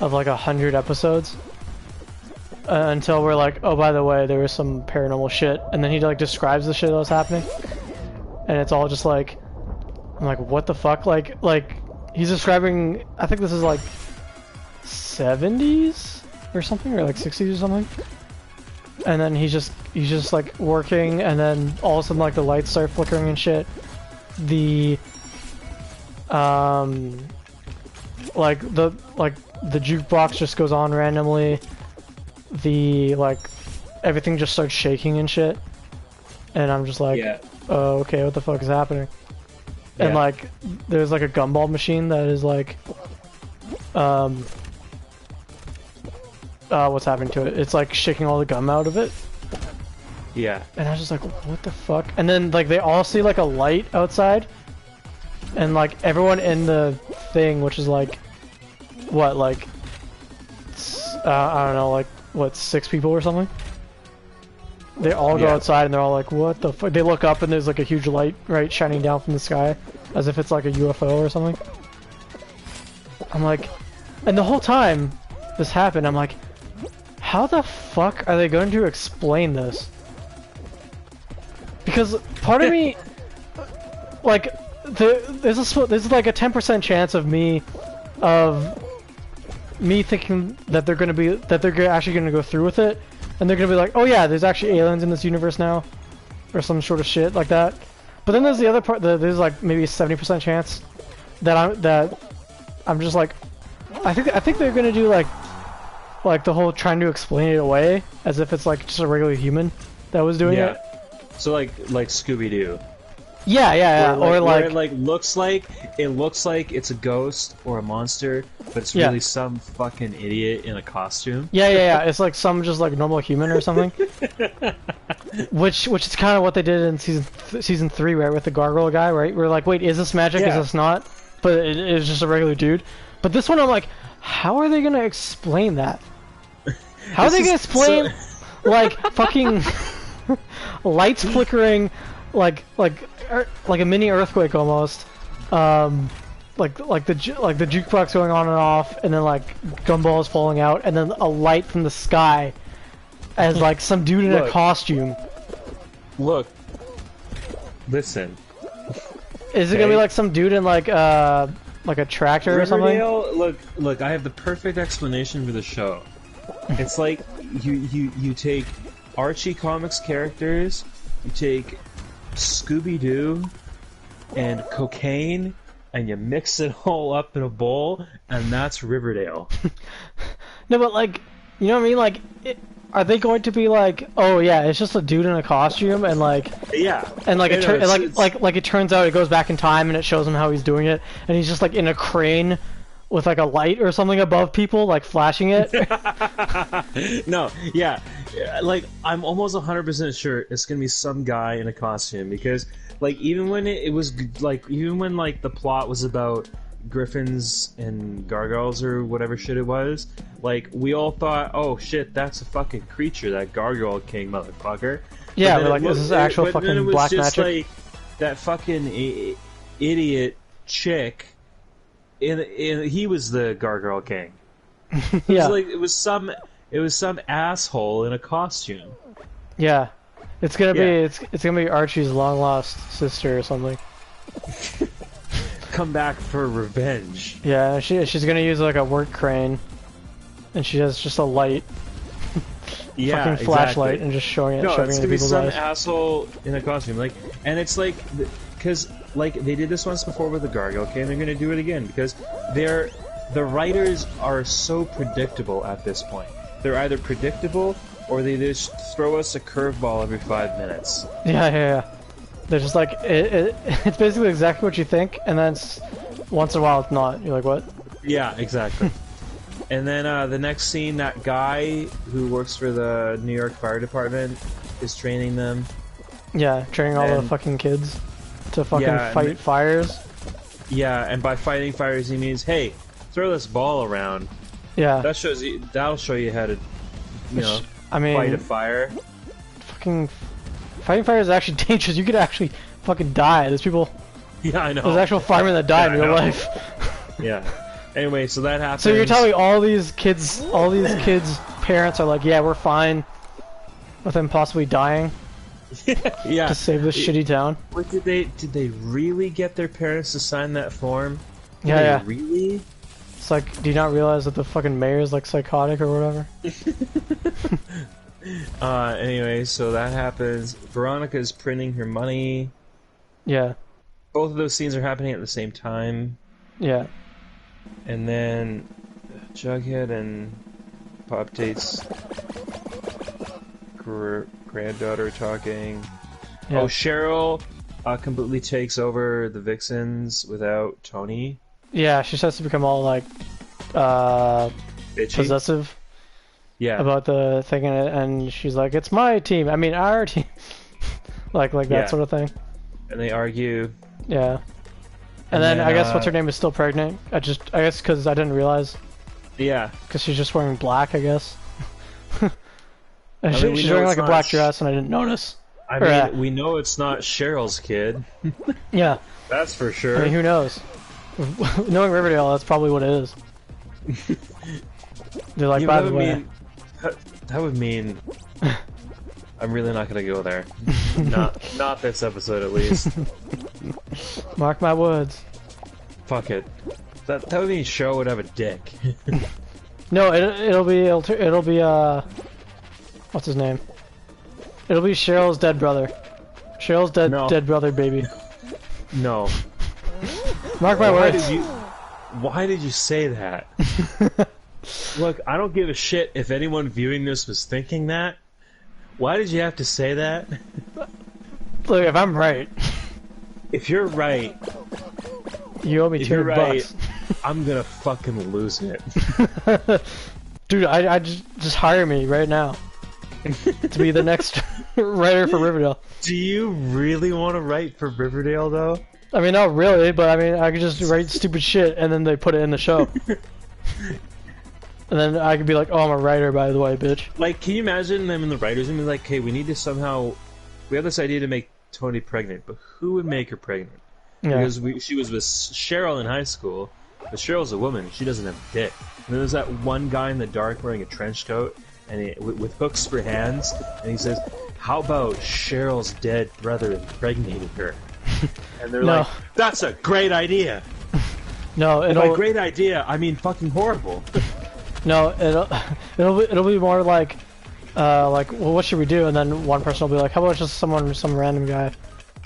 of like 100 episodes? Until we're like, oh, by the way, there was some paranormal shit, and then he like describes the shit that was happening. And it's all just like, I'm like, what the fuck? Like he's describing, I think this is like 70s or something, or like 60s or something. And then he's just like working, and then all of a sudden like the lights start flickering and shit. The the jukebox just goes on randomly. The everything just starts shaking and shit. And I'm just like, oh, okay, what the fuck is happening? Yeah. And like, there's like a gumball machine that is like, what's happening to it? It's like shaking all the gum out of it. Yeah. And I was just like, what the fuck? And then like they all see like a light outside, and like everyone in the thing, which is like, what, like, I don't know, like what, 6 people or something? They all go outside and they're all like, what the fuck? They look up and there's like a huge light, right, shining down from the sky, as if it's like a UFO or something. I'm like, and the whole time this happened, I'm like, how the fuck are they going to explain this? Because part of me, like, there's like a 10% chance of me thinking that they're actually gonna go through with it. And they're gonna be like, oh yeah, there's actually aliens in this universe now, or some sort of shit like that. But then there's the other part. There's like maybe a 70% chance that I'm just like, I think they're gonna do like the whole trying to explain it away as if it's like just a regular human that was doing it. So like Scooby-Doo. Yeah. Where or it looks like it's a ghost or a monster, but it's really some fucking idiot in a costume. Yeah. It's like some just like normal human or something. which is kind of what they did in season 3, right, with the gargoyle guy, right? We're like, wait, is this magic? Is this not? But it is just a regular dude. But this one, I'm like, how are they gonna explain that? How are they gonna explain like fucking lights flickering, like a mini earthquake almost, like the jukebox going on and off, and then like gumballs falling out, and then a light from the sky as like some dude in a costume. Look, listen. Is it gonna be like some dude in like a tractor Riverdale, or something? Look, I have the perfect explanation for the show. It's like you take Archie Comics characters, you take Scooby-Doo and cocaine, and you mix it all up in a bowl, and that's Riverdale. No, but like, you know what I mean? Like, are they going to be like, oh yeah, it's just a dude in a costume and like, Yeah. and like You know, like it turns out it goes back in time and it shows him how he's doing it, and he's just like in a crane with like a light or something above people, like flashing it. No, yeah. Like, I'm almost 100% sure it's gonna be some guy in a costume, because, like, even when it was, like, even when, like, the plot was about Griffins and Gargoyles or whatever shit it was, like, we all thought, oh shit, that's a fucking creature, that Gargoyle King motherfucker. Yeah, we're like, this is actual but fucking then it was black just magic. like that fucking idiot chick. He was the Gargoyle King. It Yeah. was like it was some asshole in a costume. Yeah. It's gonna be Yeah. it's gonna be Archie's long lost sister or something. Come back for revenge. Yeah, she's gonna use like a work crane, and she has just a light, Yeah, fucking flashlight, exactly. and just showing it, No, showing it's it gonna in be people's some eyes. asshole in a costume, like, and it's like, because like they did this once before with the Gargoyle King, they're gonna do it again because the writers are so predictable at this point. They're either predictable or they just throw us a curveball every 5 minutes. Yeah. They're just like it's basically exactly what you think, and then once in a while it's not. You're like, what? Yeah, exactly. And then the next scene, that guy who works for the New York Fire Department is training them. Yeah, training all the And- fucking kids to fucking Yeah, fight fires. Yeah, and by fighting fires he means, hey, throw this ball around. Yeah, That'll show you how to, you know, I mean, fight a fire. fucking fighting fire is actually dangerous. You could actually fucking die. There's people. Yeah, I know. There's actual firemen that die Yeah, in I real know. life. Yeah. Anyway, so that happens. So you're telling me all these kids' parents are like, yeah, we're fine with them possibly dying yeah. to save this shitty town? What, did they really get their parents to sign that form? Did Yeah, they yeah. Really? It's like, do you not realize that the fucking mayor's like psychotic or whatever? Anyway, so that happens. Veronica's printing her money. Yeah, Both of those scenes are happening at the same time. yeah. And then Jughead and Pop Tate's granddaughter talking. Yeah. Oh, Cheryl completely takes over the Vixens without Tony. Yeah, she starts to become all like Bitchy. possessive Yeah. about the thing, and she's like, "It's my team. I mean, our team." like that Yeah. sort of thing. And they argue. Yeah. And then I guess what's her name is still pregnant. I guess because I didn't realize, Yeah. because she's just wearing black, I guess. mean, we She's know wearing it's like a not black dress, and I didn't notice. I Or, mean, we know it's not Cheryl's kid. Yeah. That's for I sure. mean, who knows? Knowing Riverdale, that's probably what it is. They're like, Yeah, by that the would way, mean. That would mean. I'm really not gonna go there. Not this episode, at least. mark my words. Fuck it. That would mean Cheryl would have a dick. No, it'll be what's his name? It'll be Cheryl's dead brother. Cheryl's No. dead brother baby. No. Mark my words. Why did you say that? Look, I don't give a shit if anyone viewing this was thinking that. Why did you have to say that? Look, if I'm right, If you're right, you owe me if you're $200. I'm gonna fucking lose it. Dude, I just hire me right now to be the next writer for Riverdale. Do you really want to write for Riverdale, though? I mean, not really, but I mean, I could just write stupid shit and then they put it in the show. And then I could be like, oh, I'm a writer, by the way, bitch. Like, can you imagine them in the writers' room? Like, hey, we need to somehow. We have this idea to make Tony pregnant, but who would make her pregnant? Yeah. Because she was with Cheryl in high school, but Cheryl's a woman. She doesn't have a dick. And then there's that one guy in the dark wearing a trench coat and with hooks for hands, and he says, "How about Cheryl's dead brother impregnating her?" And they're No. like, "That's a great idea." No, And by it'll great idea, I mean fucking horrible. no, it'll be more like, well, what should we do? And then one person will be like, how about just some random guy?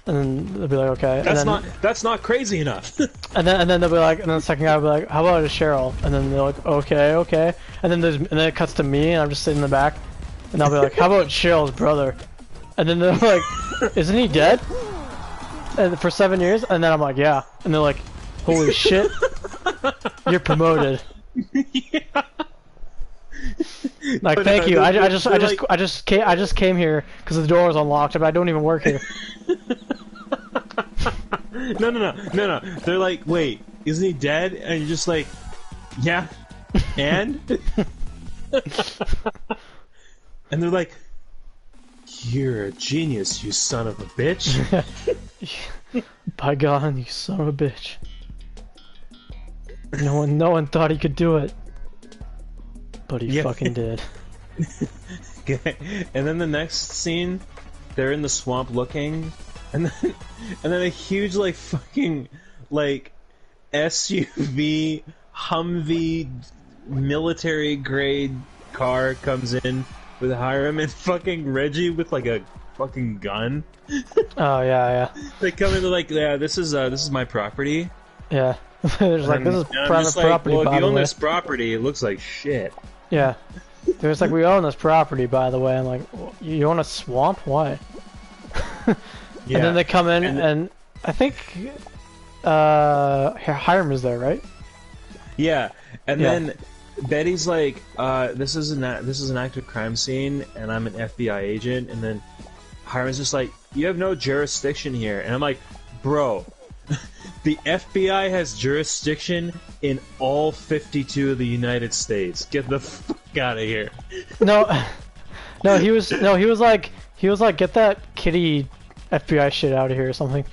And then they'll be like, okay. That's not crazy enough. And then they'll be like, and then the second guy will be like, how about a Cheryl? And then they're like, okay. And then it cuts to me, and I'm just sitting in the back, And I'll be like, how about Cheryl's brother? And then they're like, isn't he dead? And for 7 years? And then I'm like, yeah. And they're like, holy shit, you're promoted. Yeah. Like, But, thank you. I they're just came here because the door was unlocked, but I don't even work here. No. They're like, wait, isn't he dead? And you're just like, yeah. And? And they're like, you're a genius, you son of a bitch. By God, you son of a bitch. No one thought he could do it. But he fucking did. Okay. And then the next scene, they're in the swamp looking, and then a huge like fucking like SUV Humvee military grade car comes in with Hiram and fucking Reggie with like a fucking gun. Oh yeah. They come in, they're like, yeah, this is my property. Yeah. There's like, this is private property, well, by if you the own way. this property, it looks like shit. Yeah. There's like, we own this property, by the way. I'm like, you own a swamp? Why? Yeah. And then they come in, and I think Hiram is there, right? Yeah, and then Betty's like, this is an active crime scene, and I'm an FBI agent. And then Hiram's just like, you have no jurisdiction here. And I'm like, bro, the FBI has jurisdiction in all 52 of the United States. Get the fuck out of here. No, he was like, get that kitty FBI shit out of here or something.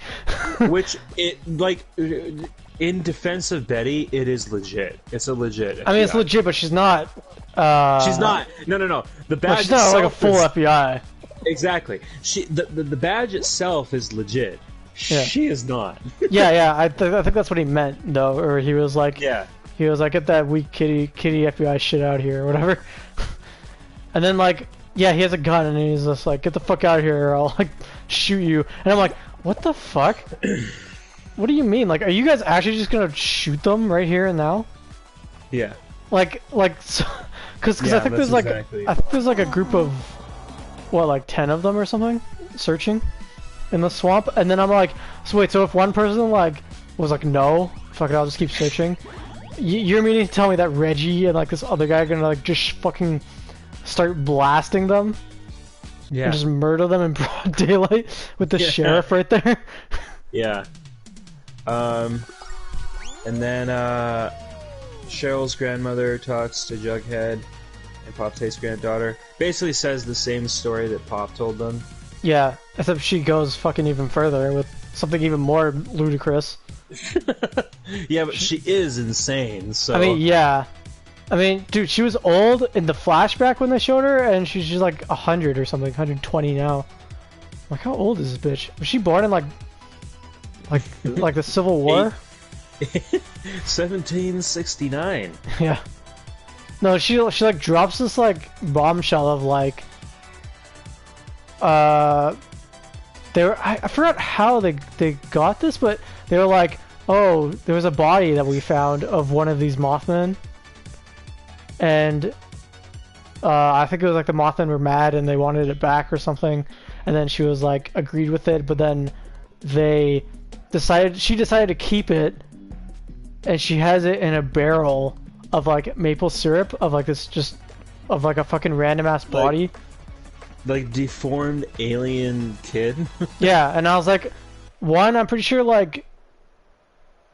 Which in defense of Betty, it is legit. It's a legit FBI. I mean, it's legit, but she's not. She's not. No. The badge she's not like a full is, FBI. Exactly. The badge itself is legit. Yeah. She is not. Yeah. I think that's what he meant, though. Or he was like, he was like, get that weak kitty FBI shit out here, or whatever. And then like, yeah, he has a gun, and he's just like, get the fuck out of here, or I'll like shoot you. And I'm like, what the fuck? What do you mean? Like, are you guys actually just gonna shoot them right here and now? Yeah. Like, so, because I think there's like, I think there's like a group of, what, like 10 of them or something, searching in the swamp. And then I'm like, so wait, so if one person like was like, no, fuck it, I'll just keep searching. You're meaning to tell me that Reggie and like this other guy are gonna like just fucking start blasting them? Yeah. And just murder them in broad daylight with the sheriff right there? Yeah. And then Cheryl's grandmother talks to Jughead and Pop-Tate's granddaughter. Basically says the same story that Pop told them. Yeah, except she goes fucking even further with something even more ludicrous. Yeah, but she is insane, so... I mean, yeah. I mean, dude, she was old in the flashback when they showed her, and she's just like 100 or something, 120 now. Like, how old is this bitch? Was she born in like the Civil War? 1769. Yeah. No, she like drops this like bombshell of like, I forgot how they got this, but they were like, oh, there was a body that we found of one of these Mothmen, and I think it was like the Mothmen were mad and they wanted it back or something, and then she was like agreed with it, but then she decided to keep it, and she has it in a barrel of like maple syrup of like this of like a fucking random ass body. Like deformed alien kid. Yeah, and I was like, one, I'm pretty sure like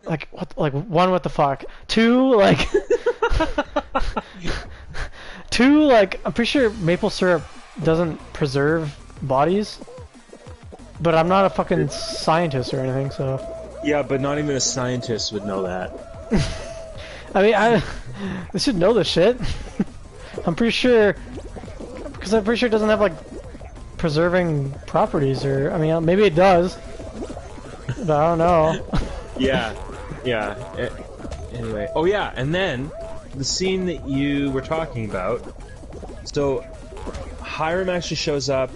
one, what the fuck? Two, like two, like I'm pretty sure maple syrup doesn't preserve bodies, but I'm not a fucking scientist or anything, so. Yeah, but not even a scientist would know that. I mean, I should know this shit. I'm pretty sure, because I'm pretty sure it doesn't have like preserving properties, or I mean, maybe it does, but I don't know. Yeah. Anyway, oh yeah, and then the scene that you were talking about. So Hiram actually shows up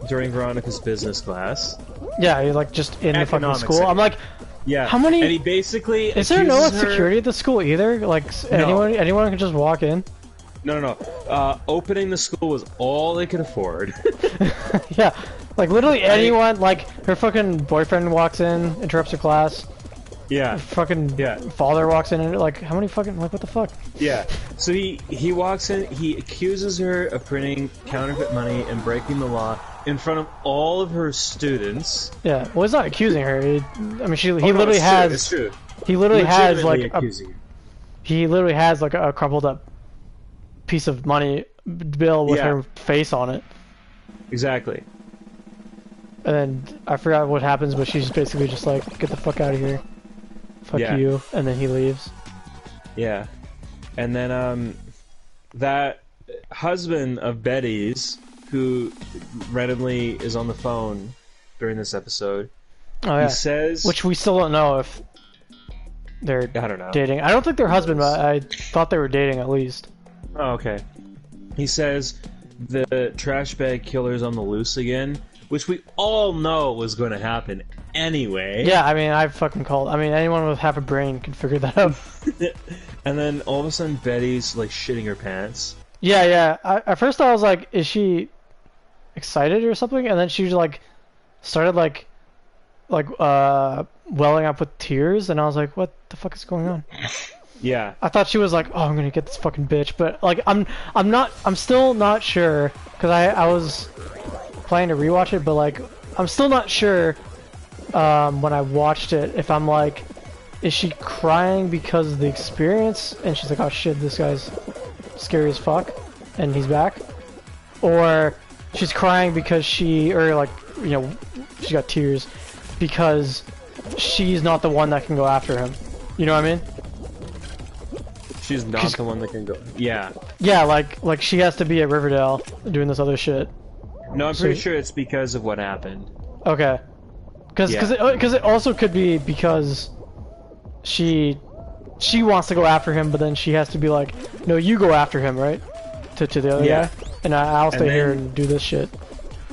during Veronica's business class. Yeah, you're like just in the fucking school. Second. I'm like, yeah. How many? And he basically is there no accuses her... security at the school either? Like No. anyone can just walk in. No. Opening the school was all they could afford. Yeah, like literally anyone. Like her fucking boyfriend walks in, interrupts her class. Yeah. Fucking father walks in and like, how many fucking, like, what the fuck? Yeah. So he walks in, he accuses her of printing counterfeit money and breaking the law in front of all of her students. Yeah. Well, he's not accusing her. He literally has. It's true. He literally has like accusing. He literally has like a crumpled up piece of money bill with her face on it. Exactly. And then I forgot what happens, but she's basically just like, get the fuck out of here. Fuck you. And then he leaves. Yeah. And then that husband of Betty's, who randomly is on the phone during this episode, he says... Which we still don't know if they're dating. I don't think they're husband, but I thought they were dating at least. Oh, okay. He says the trash bag killer's on the loose again, which we all know was going to happen anyway. Yeah, I mean, I fucking called. I mean, anyone with half a brain can figure that out. And then all of a sudden, Betty's like shitting her pants. Yeah. At first, I was like, is she excited or something? And then she like started like welling up with tears, and I was like, what the fuck is going on? Yeah. I thought she was like, oh, I'm gonna get this fucking bitch, but like, I'm still not sure, because I was planning to rewatch it, but like, I'm still not sure when I watched it if I'm like, is she crying because of the experience and she's like, oh shit, this guy's scary as fuck and he's back, or she's crying because she got tears because she's not the one that can go after him. You know what I mean? She's not the one that can go. Yeah. Yeah, like she has to be at Riverdale doing this other shit. No, I'm pretty sure it's because of what happened. Okay. Because it also could be because she wants to go after him, but then she has to be like, no, you go after him, right? To the other guy, and I'll stay here and do this shit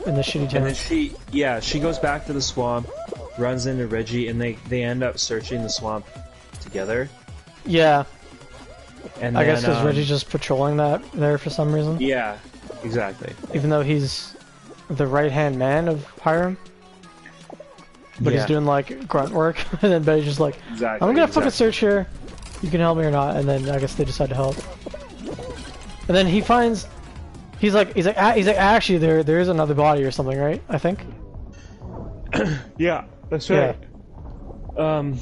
in the shitty town. And then she goes back to the swamp, runs into Reggie, and they end up searching the swamp together. Yeah. And I guess because Reggie's just patrolling that there for some reason. Yeah, exactly. Even though he's the right-hand man of Hiram. But he's doing like grunt work, and then Betty's just like, I'm gonna fucking search here. You can help me or not, and then I guess they decide to help. And then he's like actually there is another body or something, right? I think. Yeah, that's right. Yeah.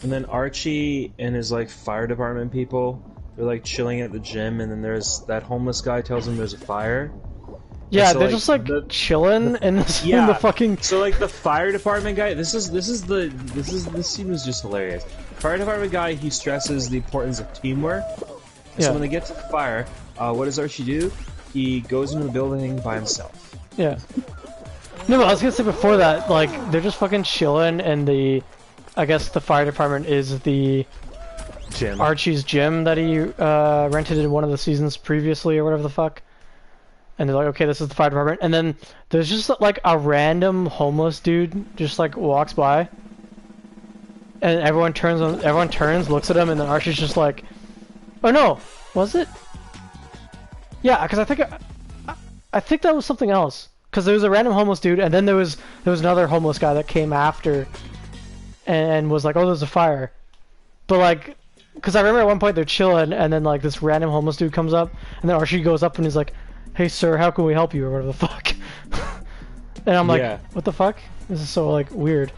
And then Archie and his like fire department people, they're like chilling at the gym, and then there's that homeless guy tells them there's a fire. Yeah, so, they're just like chilling in the fucking. So like the fire department guy, this scene was just hilarious. Fire department guy, he stresses the importance of teamwork. Yeah. So when they get to the fire, what does Archie do? He goes into the building by himself. Yeah. No, but I was gonna say before that, like they're just fucking chilling, and I guess the fire department is the gym. Archie's gym that he rented in one of the seasons previously, or whatever the fuck. And they're like, okay, this is the fire department. And then there's just like a random homeless dude just like walks by, and everyone turns, looks at him, and then Archie's just like, oh no, was it? Yeah, because I think that was something else. Because there was a random homeless dude, and then there was another homeless guy that came after, and was like, oh, there's a fire. But like, because I remember at one point they're chilling, and then like this random homeless dude comes up, and then Archie goes up and he's like, hey sir, how can we help you, or whatever the fuck. And I'm like, what the fuck? This is so like weird.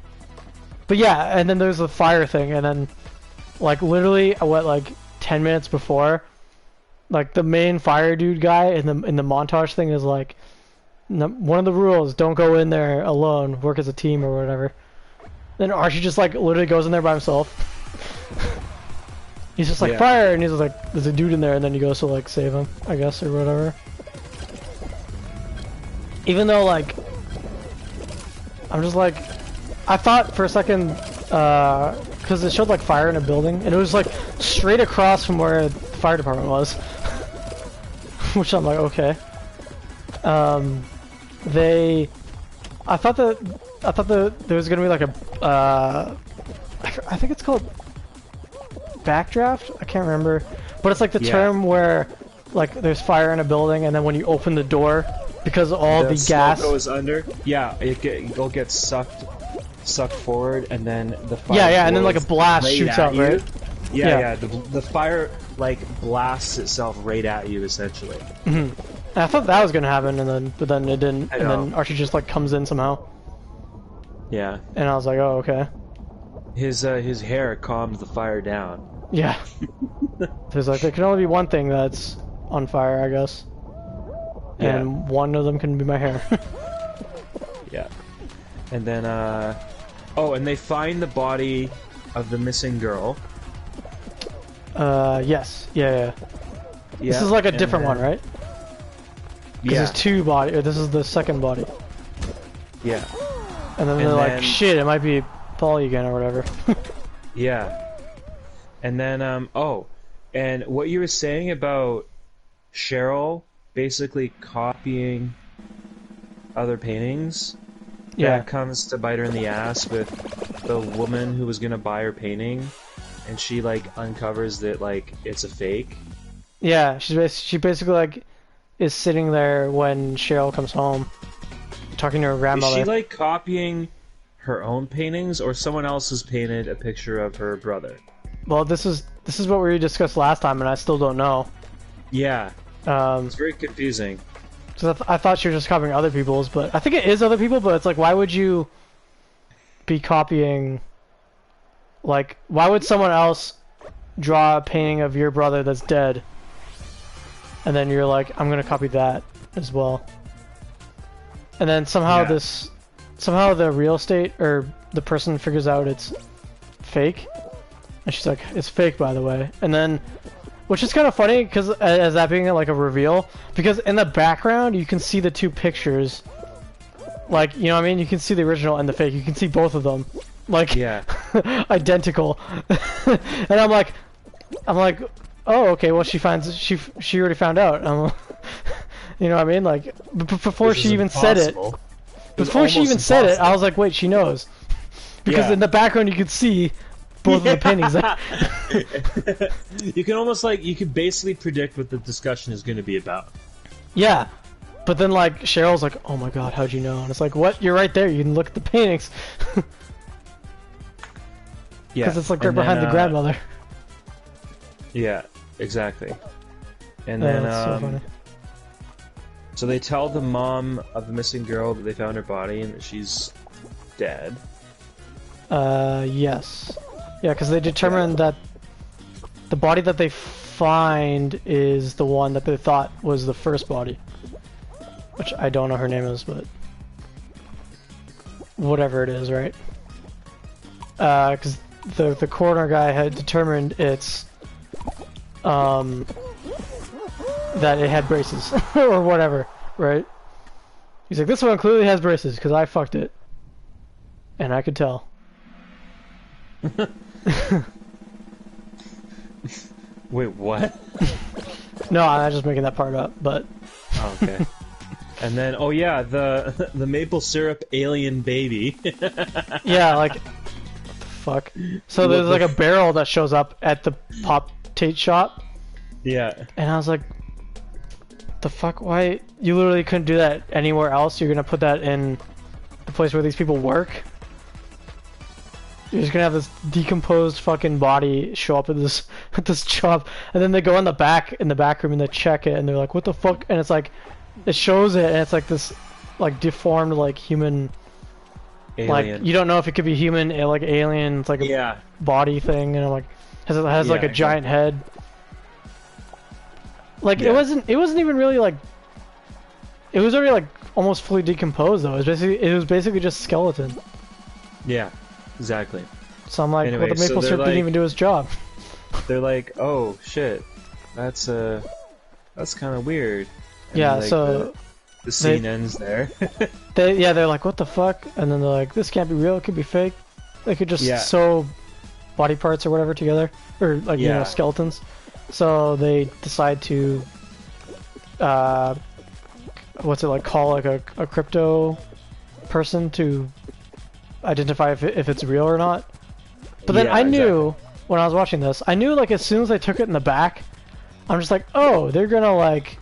But yeah, and then there's the fire thing, and then like literally what, like 10 minutes before, like the main fire dude guy in the montage thing is like, one of the rules, don't go in there alone, work as a team or whatever. Then Archie just like literally goes in there by himself. He's just like, fire, and he's like, there's a dude in there, and then he goes to like save him, I guess, or whatever. Even though like, I'm just like, I thought for a second, because it showed like fire in a building, and it was like straight across from where the fire department was. Which I'm like, okay. I thought there was gonna be like a, I think it's called backdraft. I can't remember, But it's like the term where, like, there's fire in a building, and then when you open the door, because all the gas goes under. Yeah, it'll get sucked forward, and then the fire. Yeah, and then like a blast shoots out, right? Yeah. The fire like blasts itself right at you, essentially. And I thought that was gonna happen, but then it didn't, and then Archie just like comes in somehow. Yeah. And I was like, oh, okay. His hair calmed the fire down. Yeah. There's like, there can only be one thing that's on fire, I guess. And one of them can be my hair. Yeah. And then, oh, and they find the body of the missing girl. Yes. Yeah. This is like a different one, right? Because there's two bodies. This is the second body. Yeah. And then they're like, shit, it might be Polly again or whatever. Yeah. And then, oh, and what you were saying about Cheryl basically copying other paintings, that comes to bite her in the ass with the woman who was gonna buy her painting, and she, like, uncovers that, like, it's a fake. Yeah, she basically, like, is sitting there when Cheryl comes home, talking to her grandmother. Is she, like, copying her own paintings, or someone else has painted a picture of her brother? Well, this is what we discussed last time, and I still don't know. Yeah. It's very confusing. So I thought she was just copying other people's, but I think it is other people, but it's like, why would you be copying, like, why would someone else draw a painting of your brother that's dead, and then you're like, I'm gonna copy that as well. And then somehow somehow the real estate, or the person figures out it's fake, and she's like, it's fake, by the way. And then, which is kind of funny, because as that being like a reveal, because in the background you can see the two pictures, like, you know what I mean? You can see the original and the fake. You can see both of them, like, identical. And I'm like, oh, okay. Well, she already found out. You know what I mean? Like, before she even said it. Before she even said it, I was like, wait, she knows, because in the background you could see both of the paintings. You can almost, like, you can basically predict what the discussion is going to be about. Yeah, but then, like, Cheryl's like, oh my god, how'd you know? And it's like, what? You're right there. You can look at the paintings. Because it's like they're behind the grandmother. Yeah, exactly. And then, so funny. So they tell the mom of the missing girl that they found her body and that she's dead. Yes. Yeah, because they determined that the body that they find is the one that they thought was the first body. Which I don't know her name is, but whatever it is, right? Because the coroner guy had determined it's that it had braces or whatever, right? He's like, this one clearly has braces because I fucked it, and I could tell. Wait, what? No, I'm just making that part up, but... Oh, okay. And then, oh yeah, the maple syrup alien baby. Yeah, like... What the fuck? So there's like a barrel that shows up at the Pop Tate shop. Yeah. And I was like, the fuck? Why? You literally couldn't do that anywhere else? You're gonna put that in the place where these people work? You're just gonna have this decomposed fucking body show up at this shop, and then they go in the back room and they check it, and they're like, what the fuck? And it's like, it shows it, and it's like this, like, deformed, like, human, alien. Like, you don't know if it could be human, like, alien. It's like a body thing, and I'm like, has like a giant head. Like, it wasn't even really, like, it was already, like, almost fully decomposed, though. It was basically just skeleton. Yeah. Exactly. So I'm like, anyway, well, the maple syrup didn't even do his job. They're like, oh shit, that's kind of weird. And yeah, like, so the scene ends there. They're like, what the fuck? And then they're like, this can't be real. It could be fake. They could just sew body parts or whatever together, or like you know, skeletons. So they decide to, what's it like? Call like a crypto person to identify if it's real or not. But then I knew when I was watching this, I knew like as soon as they took it in the back, I'm just like, oh, they're gonna like,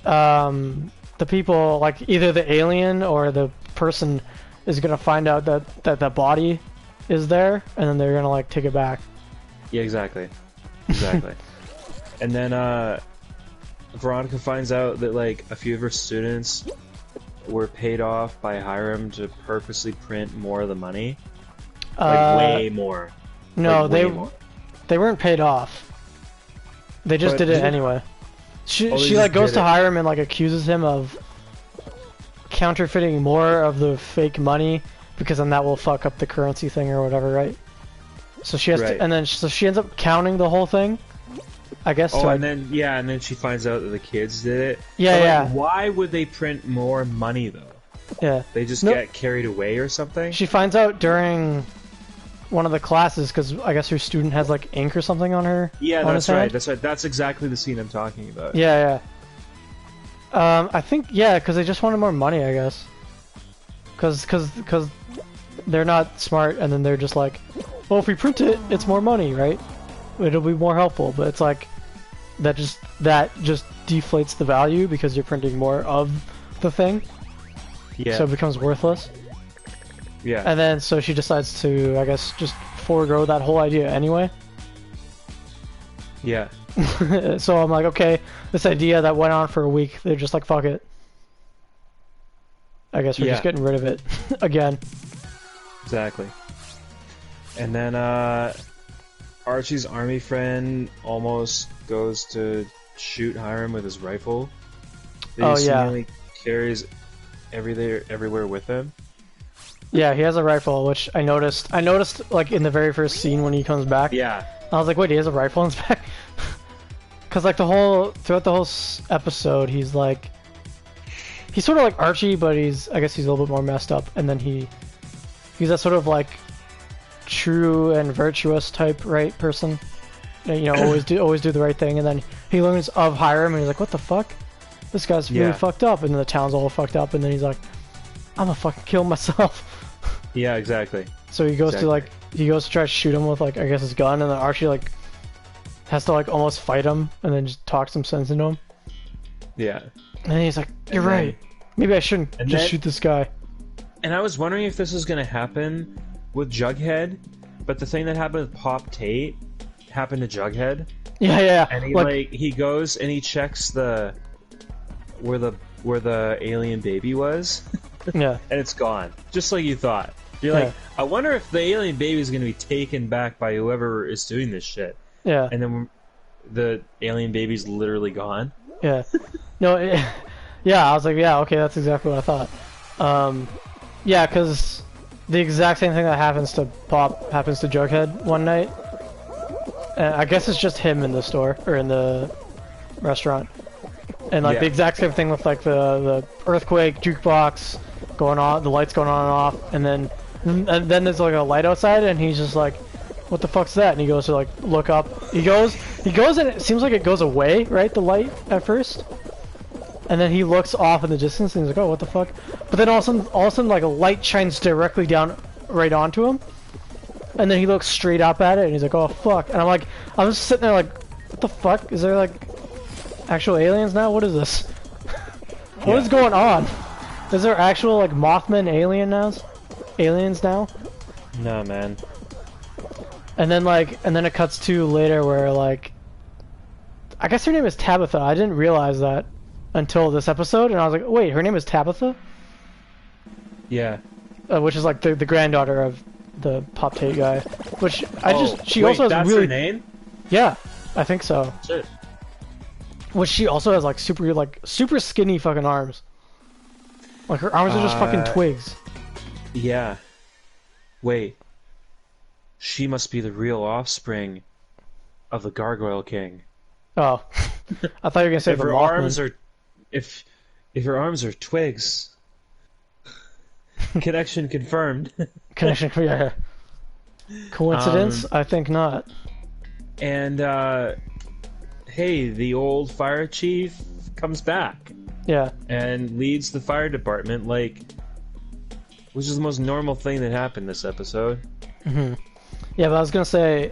the people, like either the alien or the person is gonna find out that the body is there, and then they're gonna like take it back. Yeah, exactly. Exactly. And then Veronica finds out that like a few of her students were paid off by Hiram to purposely print more of the money. Like way more. No, like, they way more. they weren't paid off. They just did it anyway. She like goes to Hiram and like accuses him of counterfeiting more of the fake money because then that will fuck up the currency thing or whatever, right? So she has to, and then so she ends up counting the whole thing, I guess. Oh, and then she finds out that the kids did it. Yeah, but, yeah. Like, why would they print more money though? Yeah. They just get carried away or something? She finds out during one of the classes because I guess her student has like ink or something on her. Yeah, on that's his hand. right. That's right. That's exactly the scene I'm talking about. Yeah, yeah. I think because they just wanted more money, I guess. Because they're not smart, and then they're just like, well, if we print it, it's more money, right? It'll be more helpful. But it's like that just deflates the value because you're printing more of the thing. Yeah. So it becomes worthless. Yeah. And then so she decides to, I guess, just forego that whole idea anyway. Yeah. So I'm like, okay, this idea that went on for a week, they're just like, fuck it. I guess we're just getting rid of it again. Exactly. And then Archie's army friend almost goes to shoot Hiram with his rifle. That he seemingly carries everywhere with him. Yeah, he has a rifle, which I noticed like in the very first scene when he comes back. Yeah. I was like, wait, he has a rifle in his back? Because like throughout the whole episode, he's sort of like Archie, but I guess he's a little bit more messed up. And then he's that sort of like true and virtuous type, right, person. You know, always do the right thing. And then he learns of Hiram, and he's like, what the fuck? This guy's really fucked up. And then the town's all fucked up. And then he's like, I'm gonna fucking kill myself. Yeah, exactly. So he goes to try to shoot him with like, I guess, his gun, and then Archie like has to like almost fight him, and then just talk some sense into him. Yeah. And then he's like, you're right. Maybe I shouldn't just shoot this guy. And I was wondering if this was gonna happen with Jughead, but the thing that happened with Pop Tate happened to Jughead. Yeah. And he goes and he checks where the alien baby was. Yeah. And it's gone. Just like you thought. You're like, I wonder if the alien baby is going to be taken back by whoever is doing this shit. Yeah. And then the alien baby's literally gone. Yeah. No, yeah, I was like, yeah, okay, that's exactly what I thought. Yeah, because the exact same thing that happens to Pop happens to Jughead one night. I guess it's just him in the store, or in the restaurant. And like the exact same thing with like the earthquake, jukebox going on, the lights going on and off, and then there's like a light outside, and he's just like, what the fuck's that? And he goes to like look up. He goes and it seems like it goes away, right? The light at first. And then he looks off in the distance and he's like, oh, what the fuck? But then all of a sudden like a light shines directly down right onto him. And then he looks straight up at it and he's like, oh fuck. And I'm just sitting there like, what the fuck? Is there like actual aliens now? What is this? What is going on? Is there actual like Mothman aliens now? No, man. And then it cuts to later where like, I guess her name is Tabitha. I didn't realize that until this episode, and I was like, wait, her name is Tabitha? Yeah. Which is like the granddaughter of the Pop Tate guy. Which she also has that's really. Her name? Yeah, I think so. Shit. Which she also has like super skinny fucking arms. Like her arms are just fucking twigs. Yeah. Wait. She must be the real offspring of the Gargoyle King. Oh, I thought you were gonna say if the her Mothman. arms are, if her arms are twigs. Connection confirmed. Connection, yeah. Coincidence? I think not. And hey, the old fire chief comes back. Yeah. And leads the fire department, like, which is the most normal thing that happened this episode. Mm-hmm. Yeah, but I was gonna say,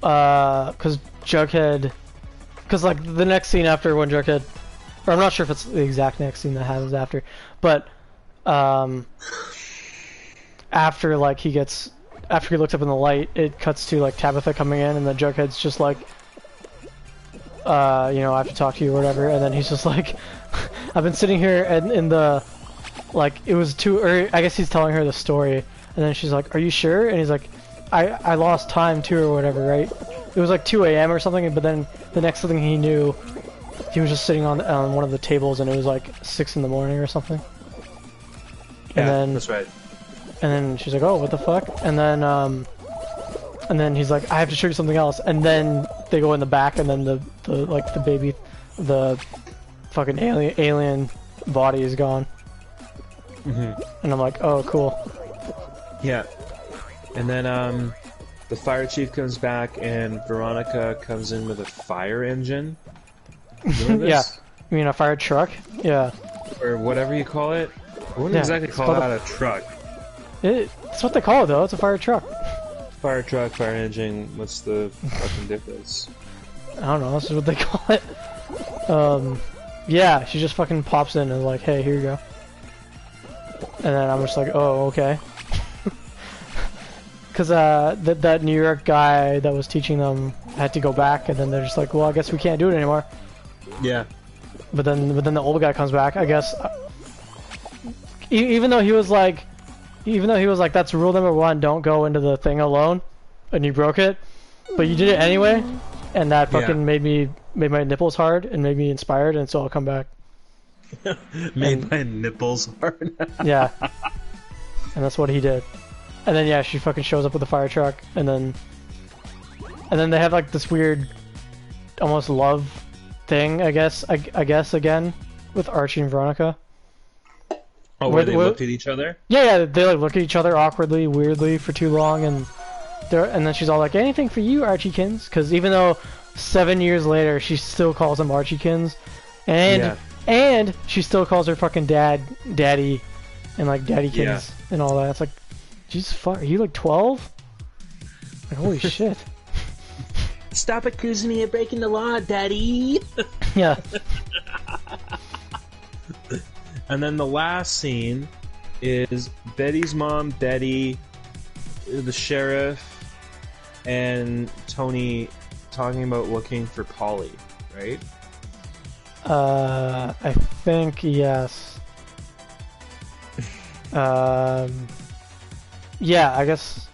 because Jughead because like the next scene after when Jughead, or I'm not sure if it's the exact next scene that happens after, but after like after he looks up in the light, it cuts to like Tabitha coming in, and then Jughead's just like, you know, I have to talk to you or whatever, and then he's just like, I've been sitting here and in the, like, it was too early, I guess he's telling her the story, and then she's like, are you sure? And he's like, I lost time too or whatever, right? It was like 2 a.m. or something, but then the next thing he knew, he was just sitting on one of the tables, and it was like 6 in the morning or something. Yeah, and then, that's right. And then she's like, oh, what the fuck? And then he's like, I have to show you something else. And then they go in the back, and then the baby, the fucking alien body is gone. Mm-hmm. And I'm like, oh, cool. Yeah. And then the fire chief comes back, and Veronica comes in with a fire engine. Remember Yeah. this? You mean a fire truck? Yeah. Or whatever you call it. I wouldn't exactly call that a truck. It's what they call it, though. It's a fire truck. Fire truck, fire engine, what's the fucking difference? I don't know, this is what they call it. Yeah, she just fucking pops in and is like, hey, here you go. And then I'm just like, oh, okay. Because that New York guy that was teaching them had to go back, and then they're just like, well, I guess we can't do it anymore. Yeah. But then the old guy comes back, I guess. Even though he was like, that's rule number 1, don't go into the thing alone, and you broke it, but you did it anyway, and that fucking made my nipples hard and made me inspired, and so I'll come back. Made my nipples hard. Yeah. And that's what he did. And then yeah, she fucking shows up with the fire truck, and then they have like this weird, almost love thing, I guess again, with Archie and Veronica. Oh, where they looked at each other? Yeah, they like look at each other awkwardly, weirdly for too long, and then she's all like, anything for you, Archiekins? Because even though 7 years later, she still calls him Archiekins, and she still calls her fucking daddy, and like daddykins and all that. It's like, Jesus fuck, are you like 12? Like, holy shit. Stop accusing me of breaking the law, daddy! Yeah. And then the last scene is Betty's mom, Betty, the sheriff, and Tony talking about looking for Polly, right? I think yes. Yeah, I guess.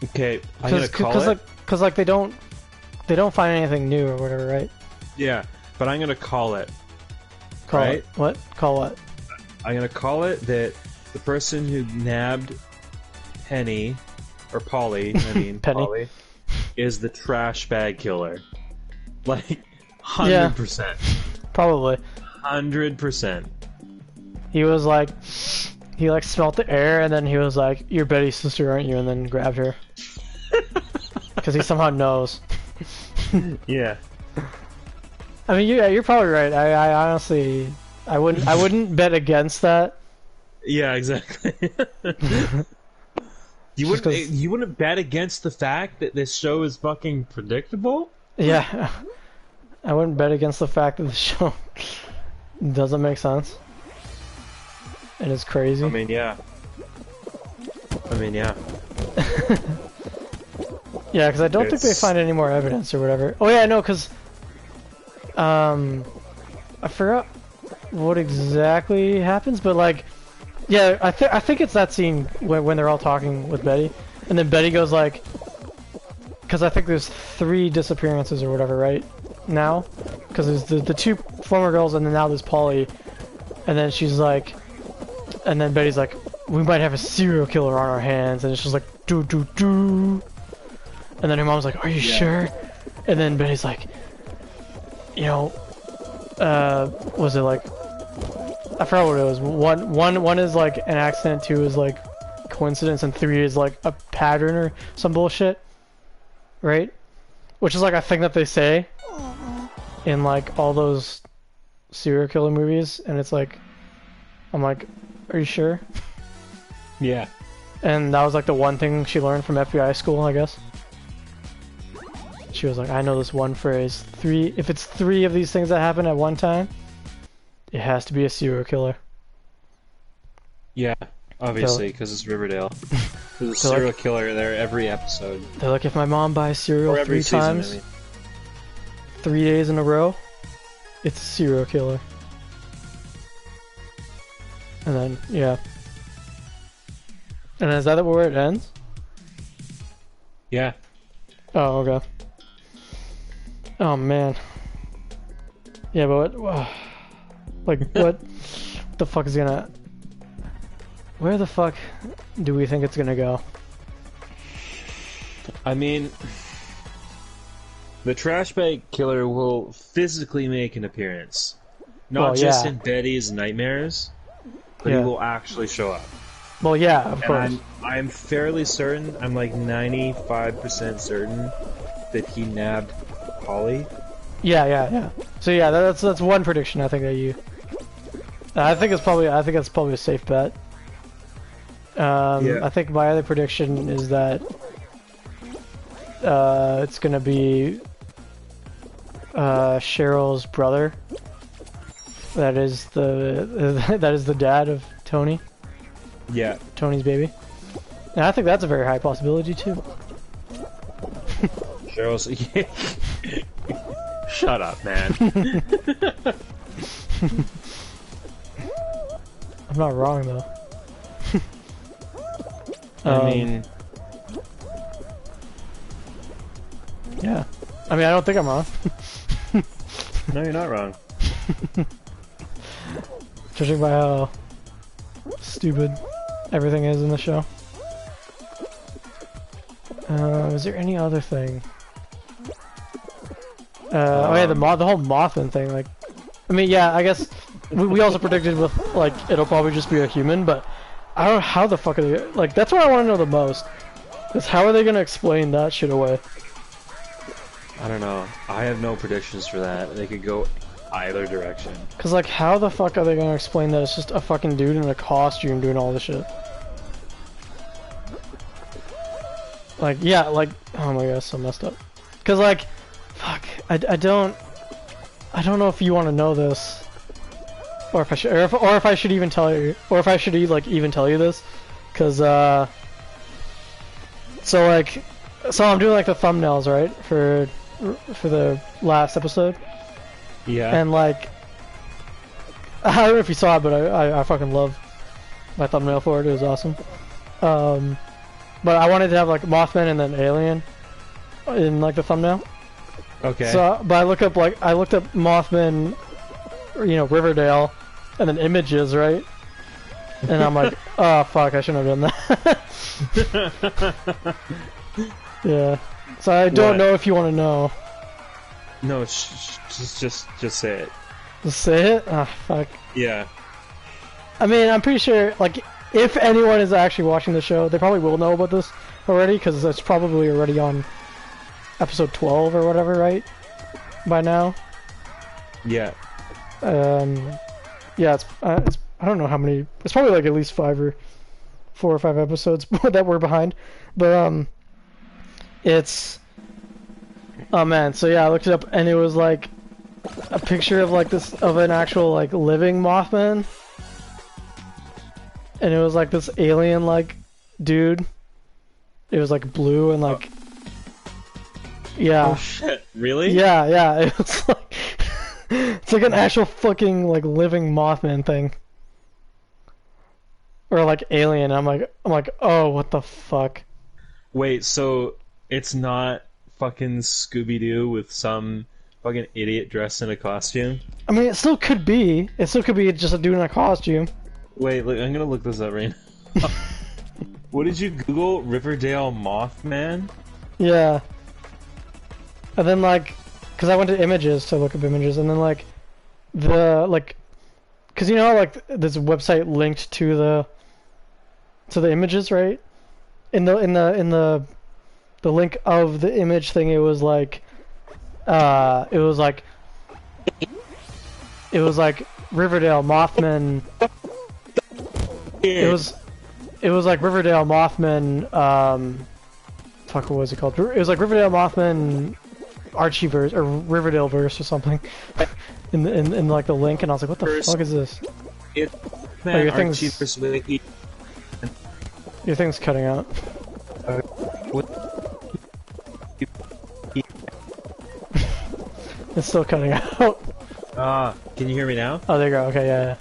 Okay, I'm gonna call it. Cause like they don't find anything new or whatever, right? Yeah, but I'm gonna call it. Call right? it. What? Call what? I'm gonna call it that the person who nabbed Penny, or Polly, I mean Penny, Polly, is the trash bag killer. Like, 100%. Probably. 100%. He was like, he like smelt the air, and then he was like, "You're Betty's sister, aren't you?" And then grabbed her. Because he somehow knows. Yeah. I mean, you're probably right. I honestly, I wouldn't bet against that. Yeah, exactly. You wouldn't bet against the fact that this show is fucking predictable? Yeah. I wouldn't bet against the fact that the show doesn't make sense. And it's crazy. I mean, yeah. Yeah, because I don't think they find any more evidence or whatever. Oh yeah, no, because I forgot what exactly happens, but like, yeah, I think it's that scene when they're all talking with Betty, and then Betty goes like, because I think there's 3 disappearances or whatever, right? Now, because there's the 2 former girls, and then now there's Polly, and then she's like, and then Betty's like, we might have a serial killer on our hands, and it's just like, do. And then her mom's like, are you sure? And then Betty's like, you know, was it like, I forgot what it was. One is like an accident, 2 is like coincidence, and 3 is like a pattern or some bullshit, right? Which is like a thing that they say in like all those serial killer movies, and it's like, I'm like, are you sure? Yeah. And that was like the one thing she learned from FBI school, I guess. She was like, I know this one phrase. If it's 3 of these things that happen at one time, it has to be a serial killer. Yeah, obviously, because it's Riverdale. There's a serial killer there every episode. They're like, if my mom buys cereal 3 times, 3 days in a row, it's a serial killer. And then, yeah. And is that where it ends? Yeah. Oh, okay. Oh, man. Yeah, but what... like, what the fuck is gonna... Where the fuck do we think it's gonna go? I mean... The trash bag killer will physically make an appearance. Not just in Betty's nightmares, but he will actually show up. Well, yeah, of course. I'm fairly certain, I'm like 95% certain that he nabbed Holly. Yeah. So yeah, that's one prediction I think that you... I think it's probably a safe bet. I think my other prediction is that it's gonna be Cheryl's brother. That is the dad of Tony. Yeah. Tony's baby. And I think that's a very high possibility too. Cheryl's... Shut up, man. I'm not wrong though. I mean... Yeah. I mean, I don't think I'm wrong. No, you're not wrong. Judging by how stupid everything is in the show. Is there any other thing? Oh yeah, the whole Mothman thing. Like, I mean, yeah, I guess we also predicted with like it'll probably just be a human, but I don't know how the fuck are they, like, that's what I want to know the most. Is how are they gonna explain that shit away? I don't know. I have no predictions for that. They could go either direction. Cause like, how the fuck are they gonna explain that it's just a fucking dude in a costume doing all this shit? Like, yeah, like, oh my god, so messed up. Cause like, fuck, I don't know if you want to know this. Or if I should, or if I should even tell you, or if I should even tell you this, cause so I'm doing like the thumbnails, right, for the last episode. Yeah. And like, I don't know if you saw it, but I fucking love my thumbnail for it. It was awesome. But I wanted to have like Mothman and then Alien in like the thumbnail. Okay. So, but I looked up Mothman, you know, Riverdale, and then images, right? And I'm like, oh fuck, I shouldn't have done that. Yeah. So I don't know if you want to know. No, just say it. Just say it? Ah, fuck. Yeah. I mean, I'm pretty sure, like, if anyone is actually watching the show, they probably will know about this already, because it's probably already on episode 12 or whatever, right? By now. Yeah. Yeah, it's I don't know how many. It's probably like at least 4 or 5 episodes that we're behind, but it's. Oh man, so yeah, I looked it up and it was like a picture of like an actual like living Mothman, and it was like this alien like dude. It was like blue and like. Yeah. Oh shit! Really? Yeah. It was like it's like an actual fucking like living Mothman thing, or like alien. I'm like, oh, what the fuck? Wait, so it's not fucking Scooby-Doo with some fucking idiot dressed in a costume? I mean, it still could be. It still could be just a dude in a costume. Wait, look, I'm gonna look this up right now. What did you Google? Riverdale Mothman? Yeah. And then like, cause I went to images to look up images, and then like, cause you know like there's a website linked to the images, right? In the link of the image thing, it was like Riverdale Mothman. It was like Riverdale Mothman. Fuck, what was it called? It was like Riverdale Mothman Archieverse or Riverdale verse or something in like the link, and I was like, what the fuck is this? Man, your thing's Archieverse wiki. your thing's cutting out. It's still cutting out. Can you hear me now? Oh, there you go. Okay, yeah.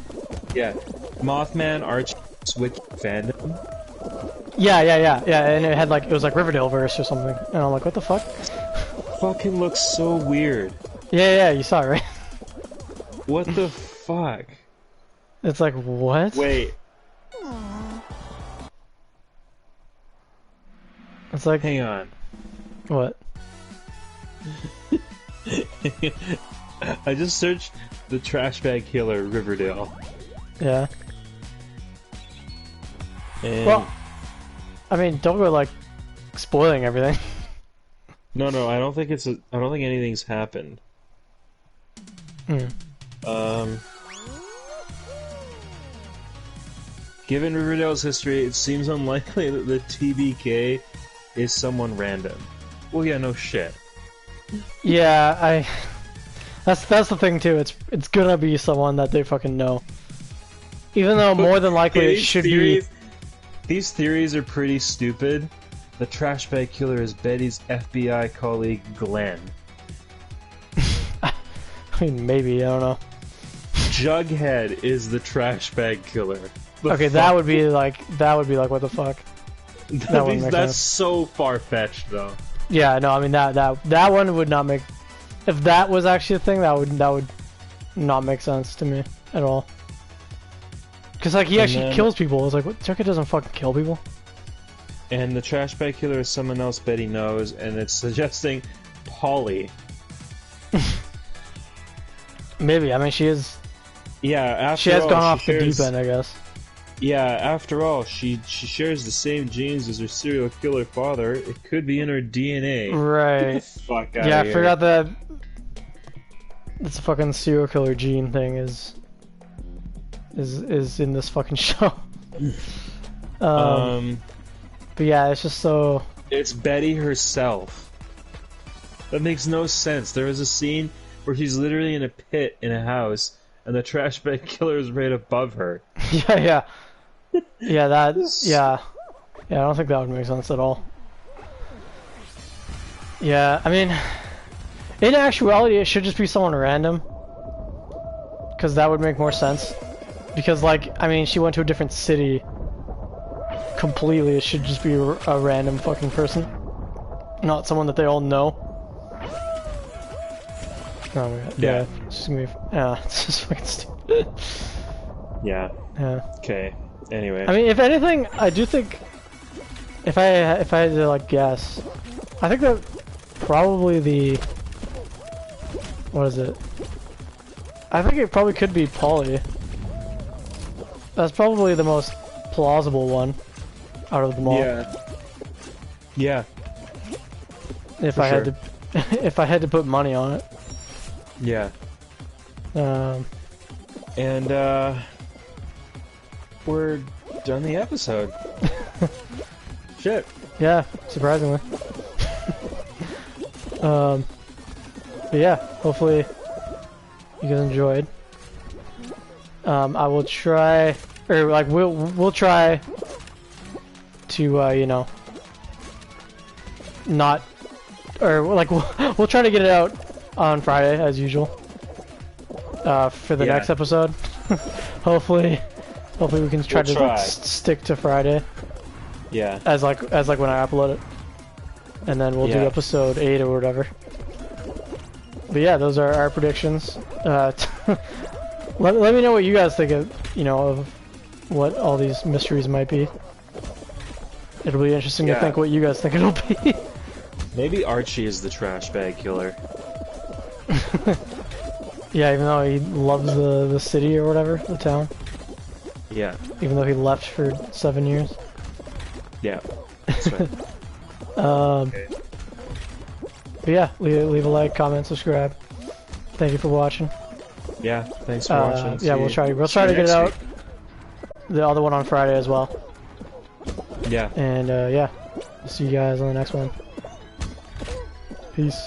Yeah. Mothman Archieverse wiki fandom. Yeah, and it had like, it was like Riverdale verse or something, and I'm like, what the fuck? Fucking looks so weird. Yeah, you saw it, right? What the fuck? It's like, what? Wait. It's like, hang on. What? I just searched the trash bag killer Riverdale. Yeah. And Well, I mean, don't go like spoiling everything. no, I don't think I don't think anything's happened. Given Riverdale's history, it seems unlikely that the TBK is someone random. Well, yeah, no shit. Yeah, that's the thing too. It's gonna be someone that they fucking know. Even though more than likely it should be. These theories are pretty stupid. The trash bag killer is Betty's FBI colleague Glenn. I mean, maybe, I don't know. Jughead is the trash bag killer. Okay, that would be like what the fuck? That's so far-fetched though. Yeah, no, I mean that one would not make. If that was actually a thing, that would not make sense to me at all. Because like he actually kills people. It's like, what? Jughead doesn't fucking kill people. And the trash bag killer is someone else Betty knows, and it's suggesting Polly. Maybe. I mean, she is. Yeah, she has gone off the deep end, I guess. Yeah, after all, she shares the same genes as her serial killer father. It could be in her DNA. Right. Get the fuck out yeah, of here. I forgot that. This fucking serial killer gene thing is in this fucking show. But yeah, it's just so. It's Betty herself. That makes no sense. There is a scene where she's literally in a pit in a house, and the trash bag killer is right above her. Yeah. Yeah, that. Yeah, I don't think that would make sense at all. Yeah, I mean, in actuality, it should just be someone random, because that would make more sense. Because, like, I mean, she went to a different city completely. It should just be a random fucking person, not someone that they all know. Oh my god. Yeah. It's just gonna be. Yeah, it's just fucking stupid. Yeah. Yeah. Okay. Anyway. I mean, if anything, I do think if I had to like guess, I think that probably the what is it? I think it probably could be Polly. That's probably the most plausible one out of them all. Yeah. Yeah. If I had to, if I had to put money on it. Yeah. And we're done the episode. Shit. Yeah, surprisingly. But yeah, hopefully you guys enjoyed. I will try, or like we'll try to you know, not, or like we'll try to get it out on Friday as usual. For the next episode. Hopefully we can try to like, stick to Friday. Yeah. As like when I upload it, and then we'll do episode 8 or whatever. But yeah, those are our predictions. Let me know what you guys think of, you know, of what all these mysteries might be. It'll be interesting to think what you guys think it'll be. Maybe Archie is the trash bag killer. Yeah, even though he loves the city or whatever, the town. Yeah. Even though he left for 7 years. Yeah, that's right. Okay. But yeah, leave a like, comment, subscribe. Thank you for watching. Yeah, thanks for watching. Yeah, we'll try to get it out. The other one on Friday as well. Yeah. And yeah, see you guys on the next one. Peace.